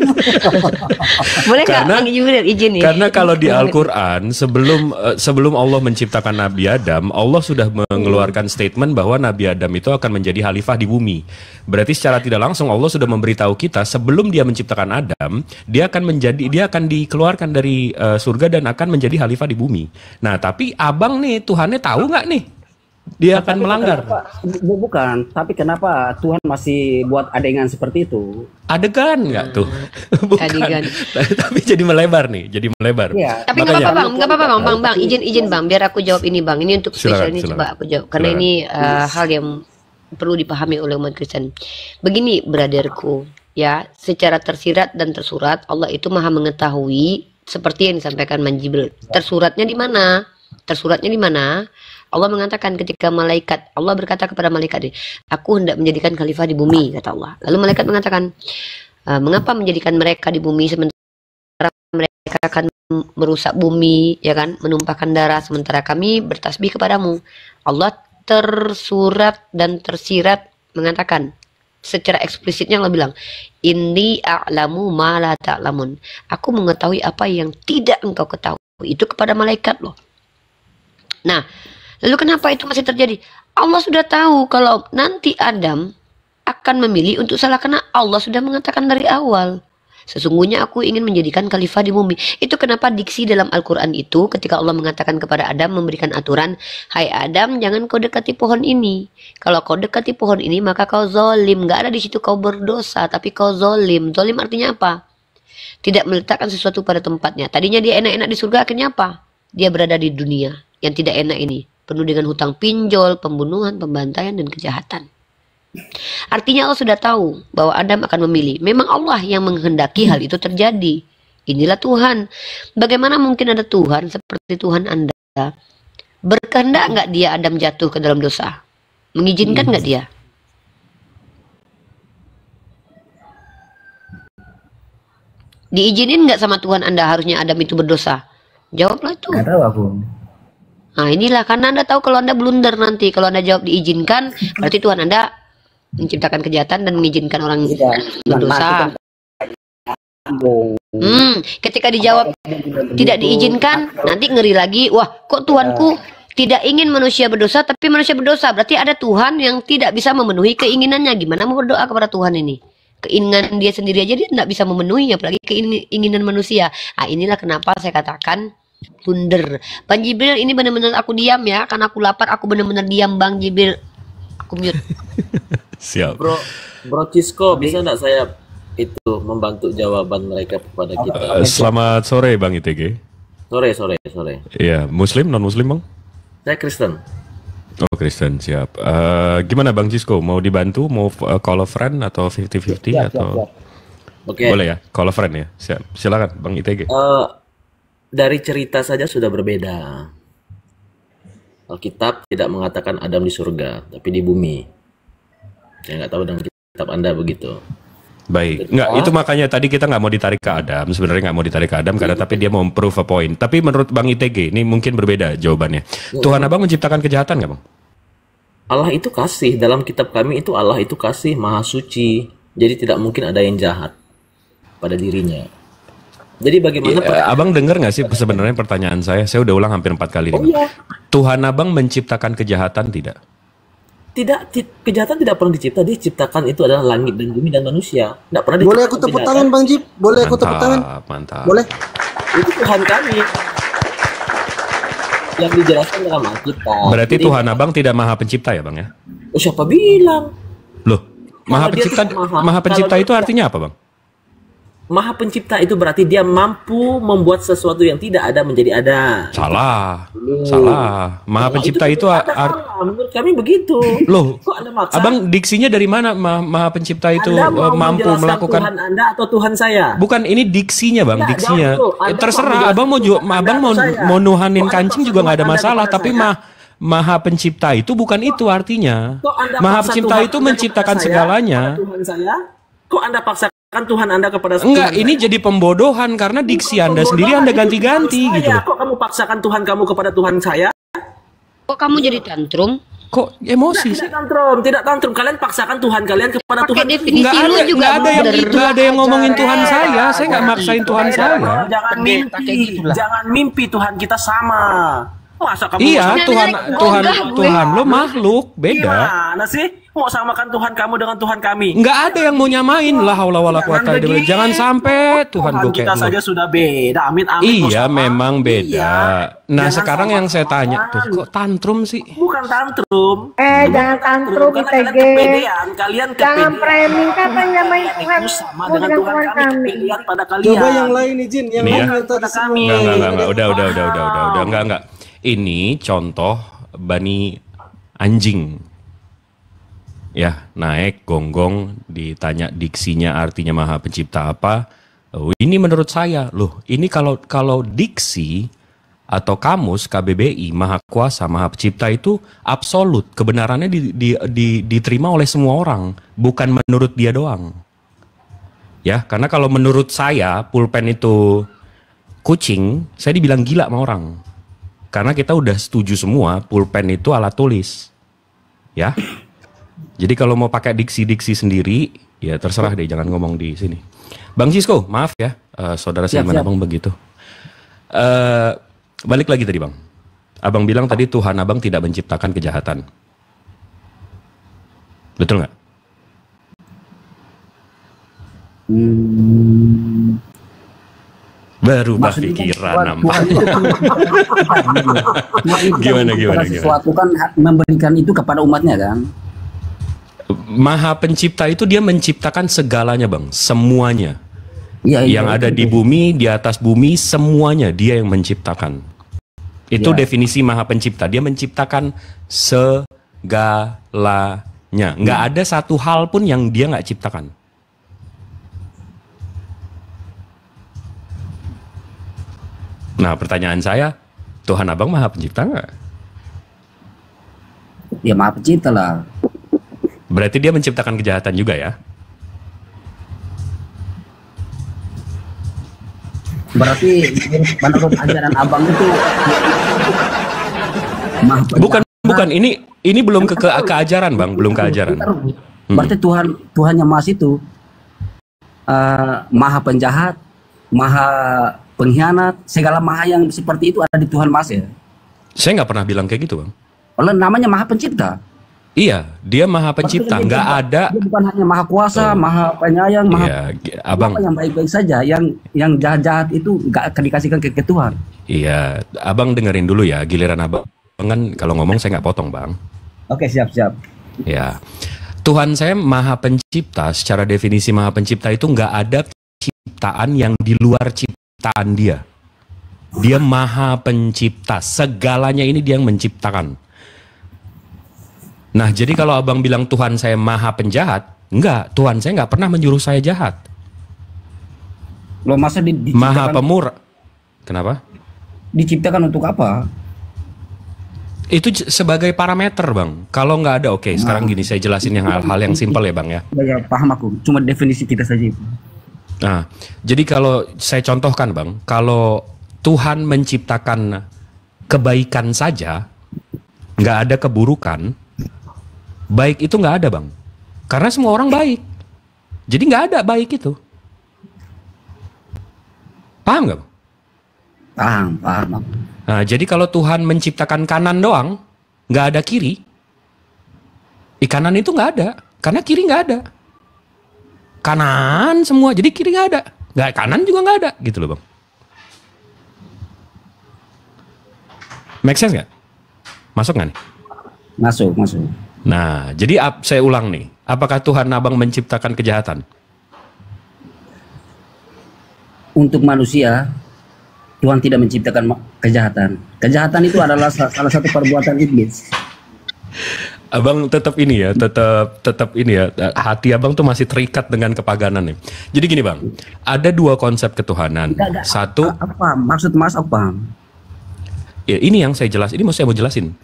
Boleh nggak Bang Jibril izin nih? Karena kalau di Al-Quran sebelum Allah menciptakan Nabi Adam, Allah sudah mengeluarkan statement bahwa Nabi Adam itu akan menjadi khalifah di bumi. Berarti secara tidak langsung Allah sudah memberitahu kita sebelum Dia menciptakan Adam, dia akan dikeluarkan dari surga dan akan menjadi khalifah di bumi. Nah, tapi Abang nih Tuhannya tahu nggak nih? Dia akan melanggar. Bukan, tapi kenapa Tuhan masih buat adegan seperti itu? Adegan nggak tuh? Bukan. Adegan. Tapi jadi melebar nih, jadi melebar. Ya. Tapi nggak apa-apa bang, izin bang, biar aku jawab ini bang. Ini untuk spesial ini coba aku jawab, karena ini hal yang perlu dipahami oleh umat Kristen. Begini, brotherku, ya, secara tersirat dan tersurat Allah itu maha mengetahui seperti yang disampaikan Bang Jibril. Tersuratnya di mana? Allah mengatakan ketika Allah berkata kepada malaikat, aku hendak menjadikan khalifah di bumi, kata Allah. Lalu malaikat mengatakan, mengapa menjadikan mereka di bumi sementara mereka akan merusak bumi, ya kan, menumpahkan darah, sementara kami bertasbih kepadamu. Allah tersurat dan tersirat mengatakan secara eksplisitnya, Allah bilang, inni a'lamu ma la ta'lamun. Aku mengetahui apa yang tidak engkau ketahui. Itu kepada malaikat loh. Nah, lalu kenapa itu masih terjadi? Allah sudah tahu kalau nanti Adam akan memilih untuk salah, karena Allah sudah mengatakan dari awal, sesungguhnya aku ingin menjadikan khalifah di bumi. Itu kenapa diksi dalam Al-Quran itu ketika Allah mengatakan kepada Adam, memberikan aturan, hai Adam, jangan kau dekati pohon ini. Kalau kau dekati pohon ini maka kau zolim. Gak ada di situ kau berdosa, tapi kau zolim. Zolim artinya apa? Tidak meletakkan sesuatu pada tempatnya. Tadinya dia enak-enak di surga, akhirnya apa? Dia berada di dunia yang tidak enak ini, penuh dengan hutang pinjol, pembunuhan, pembantaian, dan kejahatan. Artinya Allah sudah tahu bahwa Adam akan memilih. Memang Allah yang menghendaki hal itu terjadi. Inilah Tuhan. Bagaimana mungkin ada Tuhan seperti Tuhan Anda? Berkehendak nggak dia Adam jatuh ke dalam dosa? Mengizinkan nggak dia? Diizinin nggak sama Tuhan Anda harusnya Adam itu berdosa? Jawablah itu. Nggak tahu aku. Nah inilah, karena Anda tahu kalau Anda blunder nanti. Kalau Anda jawab diizinkan, berarti Tuhan Anda menciptakan kejahatan dan mengizinkan orang berdosa. Ketika dijawab tidak diizinkan, nanti ngeri lagi. Wah, kok Tuhanku tidak ingin manusia berdosa, tapi manusia berdosa. Berarti ada Tuhan yang tidak bisa memenuhi keinginannya. Gimana mau berdoa kepada Tuhan ini? Keinginan dia sendiri aja dia tidak bisa memenuhi, apalagi keinginan manusia. Nah, inilah kenapa saya katakan blunder. Bang Jibril, ini benar-benar aku diam ya, karena aku lapar. Aku benar-benar diam, Bang Jibril. Aku mute. Siap. Bro Cisco, bisa nggak saya itu membantu jawaban mereka kepada kita? Selamat sore Bang ITG. Sore. Iya, Muslim, non Muslim Bang? Saya Kristen. Oh Kristen, siap. Gimana Bang Cisco? Mau dibantu? Mau call a friend atau 50-50 atau? Oke. Boleh ya, call a friend ya. Siap. Silakan Bang ITG. Dari cerita saja sudah berbeda. Alkitab tidak mengatakan Adam di surga, tapi di bumi. Saya nggak tahu dengan kitab Anda begitu. Baik, nggak, itu makanya tadi kita nggak mau ditarik ke Adam, sebenarnya nggak mau ditarik ke Adam karena tapi dia mau prove a point. Tapi menurut Bang ITG ini mungkin berbeda jawabannya. Tuhan Abang menciptakan kejahatan nggak Bang? Allah itu kasih, dalam kitab kami itu Allah itu kasih, maha suci. Jadi tidak mungkin ada yang jahat pada dirinya. Jadi bagaimana? Abang dengar nggak sih sebenarnya pertanyaan saya? Saya udah ulang hampir 4 kali. Iya. Tuhan Abang menciptakan kejahatan tidak? Tidak, kejahatan tidak pernah dicipta. Dia ciptakan itu adalah langit dan bumi dan manusia. Tidak pernah dicipta. Boleh aku tepuk tangan Bang Jip? Boleh aku tepuk tangan? Mantap. Boleh? Itu Tuhan kami yang dijelaskan dalam Alkitab. Berarti jadi, Tuhan Abang tidak maha pencipta ya Bang ya? Oh, siapa bilang? Loh, maha pencipta itu artinya apa Bang? Maha pencipta itu berarti dia mampu membuat sesuatu yang tidak ada menjadi ada. Salah. Maha pencipta itu menurut kami begitu. Loh, kok Anda maksa? Abang diksinya dari mana maha pencipta itu mampu melakukan Tuhan Anda atau Tuhan saya? Bukan, ini diksinya Bang, diksinya. Terserah Abang mau nuhanin kancing juga nggak ada masalah, tapi maha pencipta itu bukan itu artinya. Maha pencipta itu menciptakan segalanya. Tuhan saya? Kok Anda paksakan Tuhan Anda kepada enggak, ini jadi pembodohan karena diksi Anda sendiri Anda ganti-ganti gitu. Kok kamu paksakan Tuhan kamu kepada Tuhan saya? Kok kamu jadi tantrum? Kok emosi sih? Tidak tantrum. Kalian paksakan Tuhan kalian kepada Tuhan. Nggak ada yang ngomongin Tuhan saya. Saya nggak maksain Tuhan saya. Jangan mimpi Tuhan kita sama. Masa kamu Tuhan lo makhluk beda. Gimana sih? Mau samakan Tuhan kamu dengan Tuhan kami? Nggak ada yang mau nyamain lah, haula wala quwata illa billah. Jangan sampai Tuhan gue kita saja sudah beda. Amin. Iya, memang beda. Iya. Nah, sekarang yang saya tanya tuh, kok tantrum sih? Bukan tantrum. Jangan tantrum ITG. Kalian jangan framing kata nyamain Tuhan dengan Tuhan kami. Pada kalian. Coba yang lain izin, yang lain pada kami. Enggak. Udah. Enggak. Ini contoh bani anjing. Ya, naik gonggong, ditanya diksinya artinya maha pencipta apa. Oh, ini menurut saya, loh, ini kalau diksi atau kamus KBBI, Maha Kuasa, Maha Pencipta itu absolut. Kebenarannya diterima oleh semua orang, bukan menurut dia doang. Ya, karena kalau menurut saya pulpen itu kucing, saya dibilang gila sama orang. Karena kita udah setuju semua pulpen itu alat tulis. Ya. Jadi kalau mau pakai diksi-diksi sendiri, ya terserah deh, jangan ngomong di sini. Bang Cisco, maaf ya, saudara saya abang begitu. Balik lagi tadi bang, abang bilang tadi Tuhan abang tidak menciptakan kejahatan, betul nggak? Berubah pikiran nampak. Gimana? Sesuatu kan memberikan itu kepada umatnya kan. Maha Pencipta itu dia menciptakan segalanya bang, semuanya. Ya, yang ada di bumi, di atas bumi, semuanya dia yang menciptakan. Itu definisi Maha Pencipta. Dia menciptakan segalanya. Nggak ada satu hal pun yang dia nggak ciptakan. Nah, pertanyaan saya, Tuhan abang Maha Pencipta nggak? Ya Maha Pencipta lah. Berarti dia menciptakan kejahatan juga ya? Berarti menurut ajaran abang itu bukan ini belum ke keajaran bang, belum keajaran. Berarti Tuhan yang Maha itu Maha penjahat, Maha pengkhianat, segala maha yang seperti itu ada di Tuhan Mas ya? Saya nggak pernah bilang kayak gitu bang. Oleh namanya Maha Pencipta. Iya, dia Maha Pencipta, nggak ada. Dia bukan hanya Maha Kuasa, Maha Penyayang, Maha abang yang baik-baik saja, yang jahat-jahat itu nggak akan dikasihkan ke Tuhan. Iya, abang dengerin dulu ya, giliran abang kan kalau ngomong saya nggak potong bang. Oke, siap. Ya, Tuhan saya Maha Pencipta. Secara definisi Maha Pencipta itu nggak ada ciptaan yang di luar ciptaan dia. Dia Maha Pencipta, segalanya ini dia yang menciptakan. Nah, jadi kalau abang bilang Tuhan saya Maha Penjahat, enggak, Tuhan saya nggak pernah menyuruh saya jahat. Loh, masa Maha Pemurah. Kenapa? Diciptakan untuk apa? Itu sebagai parameter bang. Kalau nggak ada, oke. Sekarang gini, saya jelasin yang hal-hal yang simpel ya bang ya. Ya, paham aku. Cuma definisi kita saja. Nah, jadi kalau saya contohkan bang, kalau Tuhan menciptakan kebaikan saja, nggak ada keburukan, baik itu nggak ada bang, karena semua orang baik, jadi nggak ada baik itu. Paham nggak bang? Paham. Nah, jadi kalau Tuhan menciptakan kanan doang, nggak ada kiri, kanan itu nggak ada, karena kiri nggak ada. Kanan semua, jadi kiri nggak ada, nggak kanan juga nggak ada, gitu loh bang. Make sense nggak? Masuk nggak nih? Masuk. Nah, jadi saya ulang nih, apakah Tuhan abang menciptakan kejahatan? Untuk manusia, Tuhan tidak menciptakan kejahatan. Kejahatan itu adalah salah satu perbuatan iblis. Abang tetap ini ya, tetap ini ya, hati abang tuh masih terikat dengan kepaganan nih. Jadi gini bang, ada dua konsep ketuhanan. Satu, apa maksud Mas? Apa? Ya ini yang saya mau jelasin.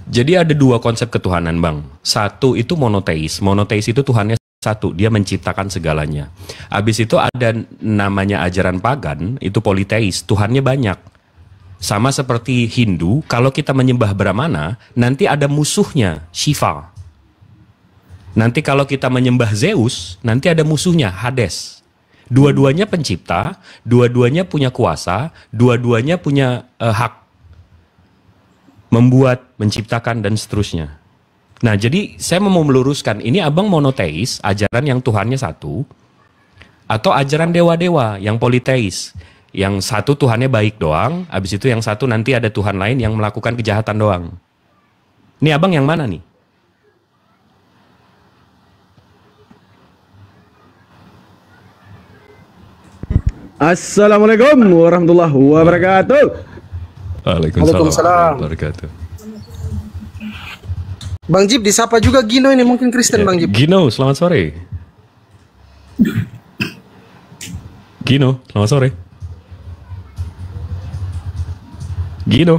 Jadi ada dua konsep ketuhanan bang. Satu itu monoteis. Monoteis itu Tuhannya satu, dia menciptakan segalanya. Habis itu ada namanya ajaran pagan, itu politeis, Tuhannya banyak. Sama seperti Hindu, kalau kita menyembah Brahmana, nanti ada musuhnya, Shiva. Nanti kalau kita menyembah Zeus, nanti ada musuhnya, Hades. Dua-duanya pencipta, dua-duanya punya kuasa, dua-duanya punya hak membuat, menciptakan, dan seterusnya. Nah, jadi saya mau meluruskan, ini abang monoteis, ajaran yang Tuhannya satu, atau ajaran dewa-dewa yang politeis, yang satu Tuhannya baik doang, habis itu yang satu nanti ada Tuhan lain yang melakukan kejahatan doang. Ini abang yang mana nih? Assalamualaikum warahmatullahi wabarakatuh. Waalaikumsalam wabarakatuh. Bang Jip disapa juga Gino ini, mungkin Kristen ya, Bang Jip. Gino, selamat sore. Gino.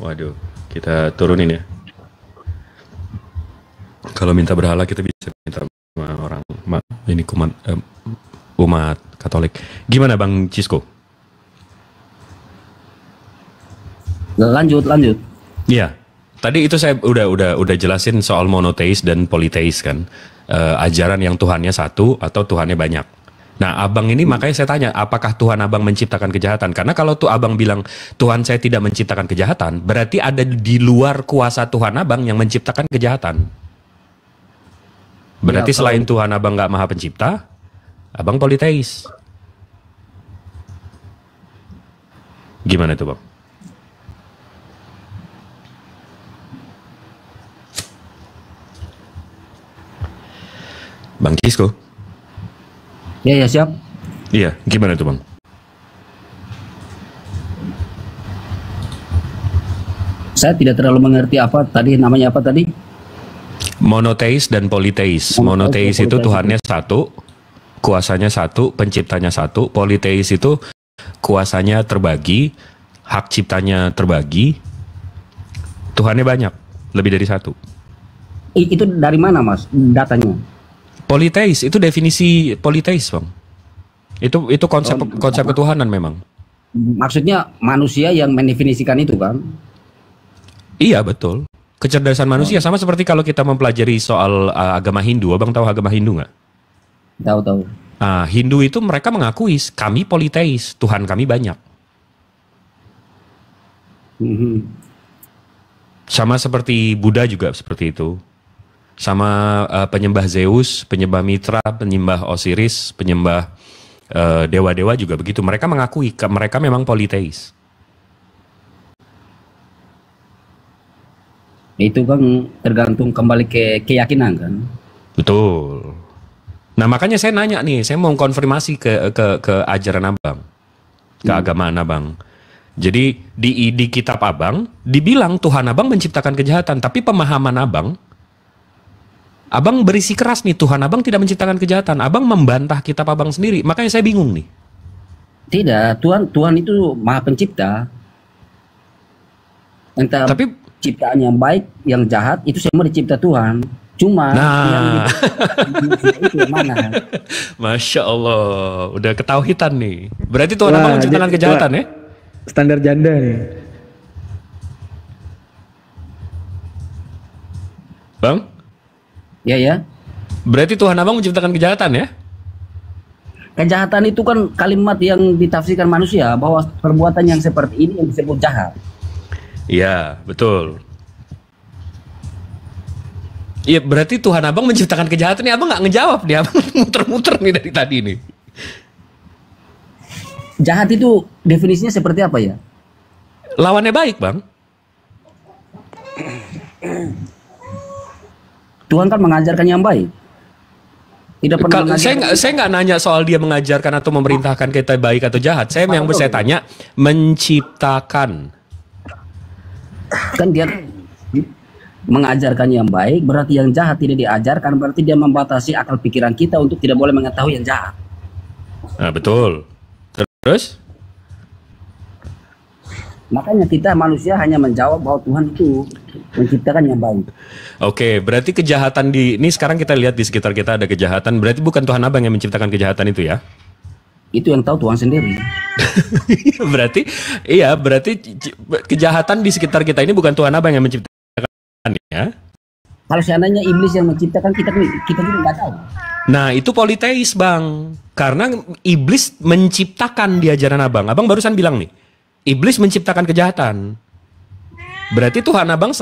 Waduh, kita turunin ya. Kalau minta berhala kita bisa minta sama orang ini umat Katolik. Gimana Bang Cisco? Lanjut. Iya. Tadi itu saya udah jelasin soal monoteis dan politeis kan. Ajaran yang Tuhannya satu atau Tuhannya banyak. Nah, abang ini makanya saya tanya, apakah Tuhan abang menciptakan kejahatan? Karena kalau tuh abang bilang Tuhan saya tidak menciptakan kejahatan, berarti ada di luar kuasa Tuhan abang yang menciptakan kejahatan. Berarti ya, selain Tuhan abang nggak maha pencipta, abang politeis. Gimana tuh bang? Bang Cisco? Ya siap. Iya, gimana tuh bang? Saya tidak terlalu mengerti apa tadi, namanya apa tadi? Monoteis dan politeis. Monoteis itu Tuhannya satu, kuasanya satu, penciptanya satu. Politeis itu kuasanya terbagi, hak ciptanya terbagi, Tuhannya banyak, lebih dari satu. Itu dari mana mas datanya? Politeis itu definisi politeis bang. Itu konsep ketuhanan memang. Maksudnya manusia yang mendefinisikan itu kan? Iya betul. Kecerdasan manusia sama seperti kalau kita mempelajari soal agama Hindu. Abang tahu agama Hindu nggak? Tahu. Hindu itu mereka mengakui kami politeis, Tuhan kami banyak. Sama seperti Buddha juga seperti itu. Sama penyembah Zeus, penyembah Mitra, penyembah Osiris, penyembah dewa-dewa juga begitu. Mereka mengakui mereka memang politeis. Itu kan tergantung kembali ke keyakinan kan? Betul. Nah makanya saya nanya nih, saya mau konfirmasi ke ajaran abang, ke agamaan abang. Jadi di kitab abang dibilang Tuhan abang menciptakan kejahatan, tapi pemahaman abang berisi keras nih, Tuhan abang tidak menciptakan kejahatan. Abang membantah kitab abang sendiri, makanya saya bingung nih. Tidak, Tuhan itu maha pencipta. Entah tapi ciptaan yang baik, yang jahat itu semua dicipta Tuhan. Cuma yang itu yang mana? Masya Allah, udah ketauhidan nih. Berarti Tuhan abang menciptakan kejahatan ya? Standar janda nih. Bang? Ya. Berarti Tuhan abang menciptakan kejahatan ya? Kejahatan itu kan kalimat yang ditafsirkan manusia bahwa perbuatan yang seperti ini yang disebut jahat. Iya, betul. Iya, berarti Tuhan abang menciptakan kejahatan nih, abang nggak ngejawab nih, abang muter-muter nih dari tadi nih. Jahat itu definisinya seperti apa ya? Lawannya baik, bang. Tuhan kan mengajarkan yang baik. Tidak pernah saya nggak nanya soal dia mengajarkan atau memerintahkan kita baik atau jahat. Saya yang saya tanya menciptakan. Kan dia mengajarkan yang baik, berarti yang jahat tidak diajarkan, berarti dia membatasi akal pikiran kita untuk tidak boleh mengetahui yang jahat. Nah, betul. Terus? Makanya kita manusia hanya menjawab bahwa Tuhan itu menciptakan yang baik. Oke, berarti kejahatan ini sekarang kita lihat di sekitar kita ada kejahatan, berarti bukan Tuhan abang yang menciptakan kejahatan itu ya? Itu yang tahu Tuhan sendiri. berarti kejahatan di sekitar kita ini bukan Tuhan abang yang menciptakan ya? Kalau seandainya iblis yang menciptakan, kita juga nggak tahu. Nah, itu politeis, bang. Karena iblis menciptakan di ajaran abang. Abang barusan bilang nih, iblis menciptakan kejahatan. Berarti Tuhan abang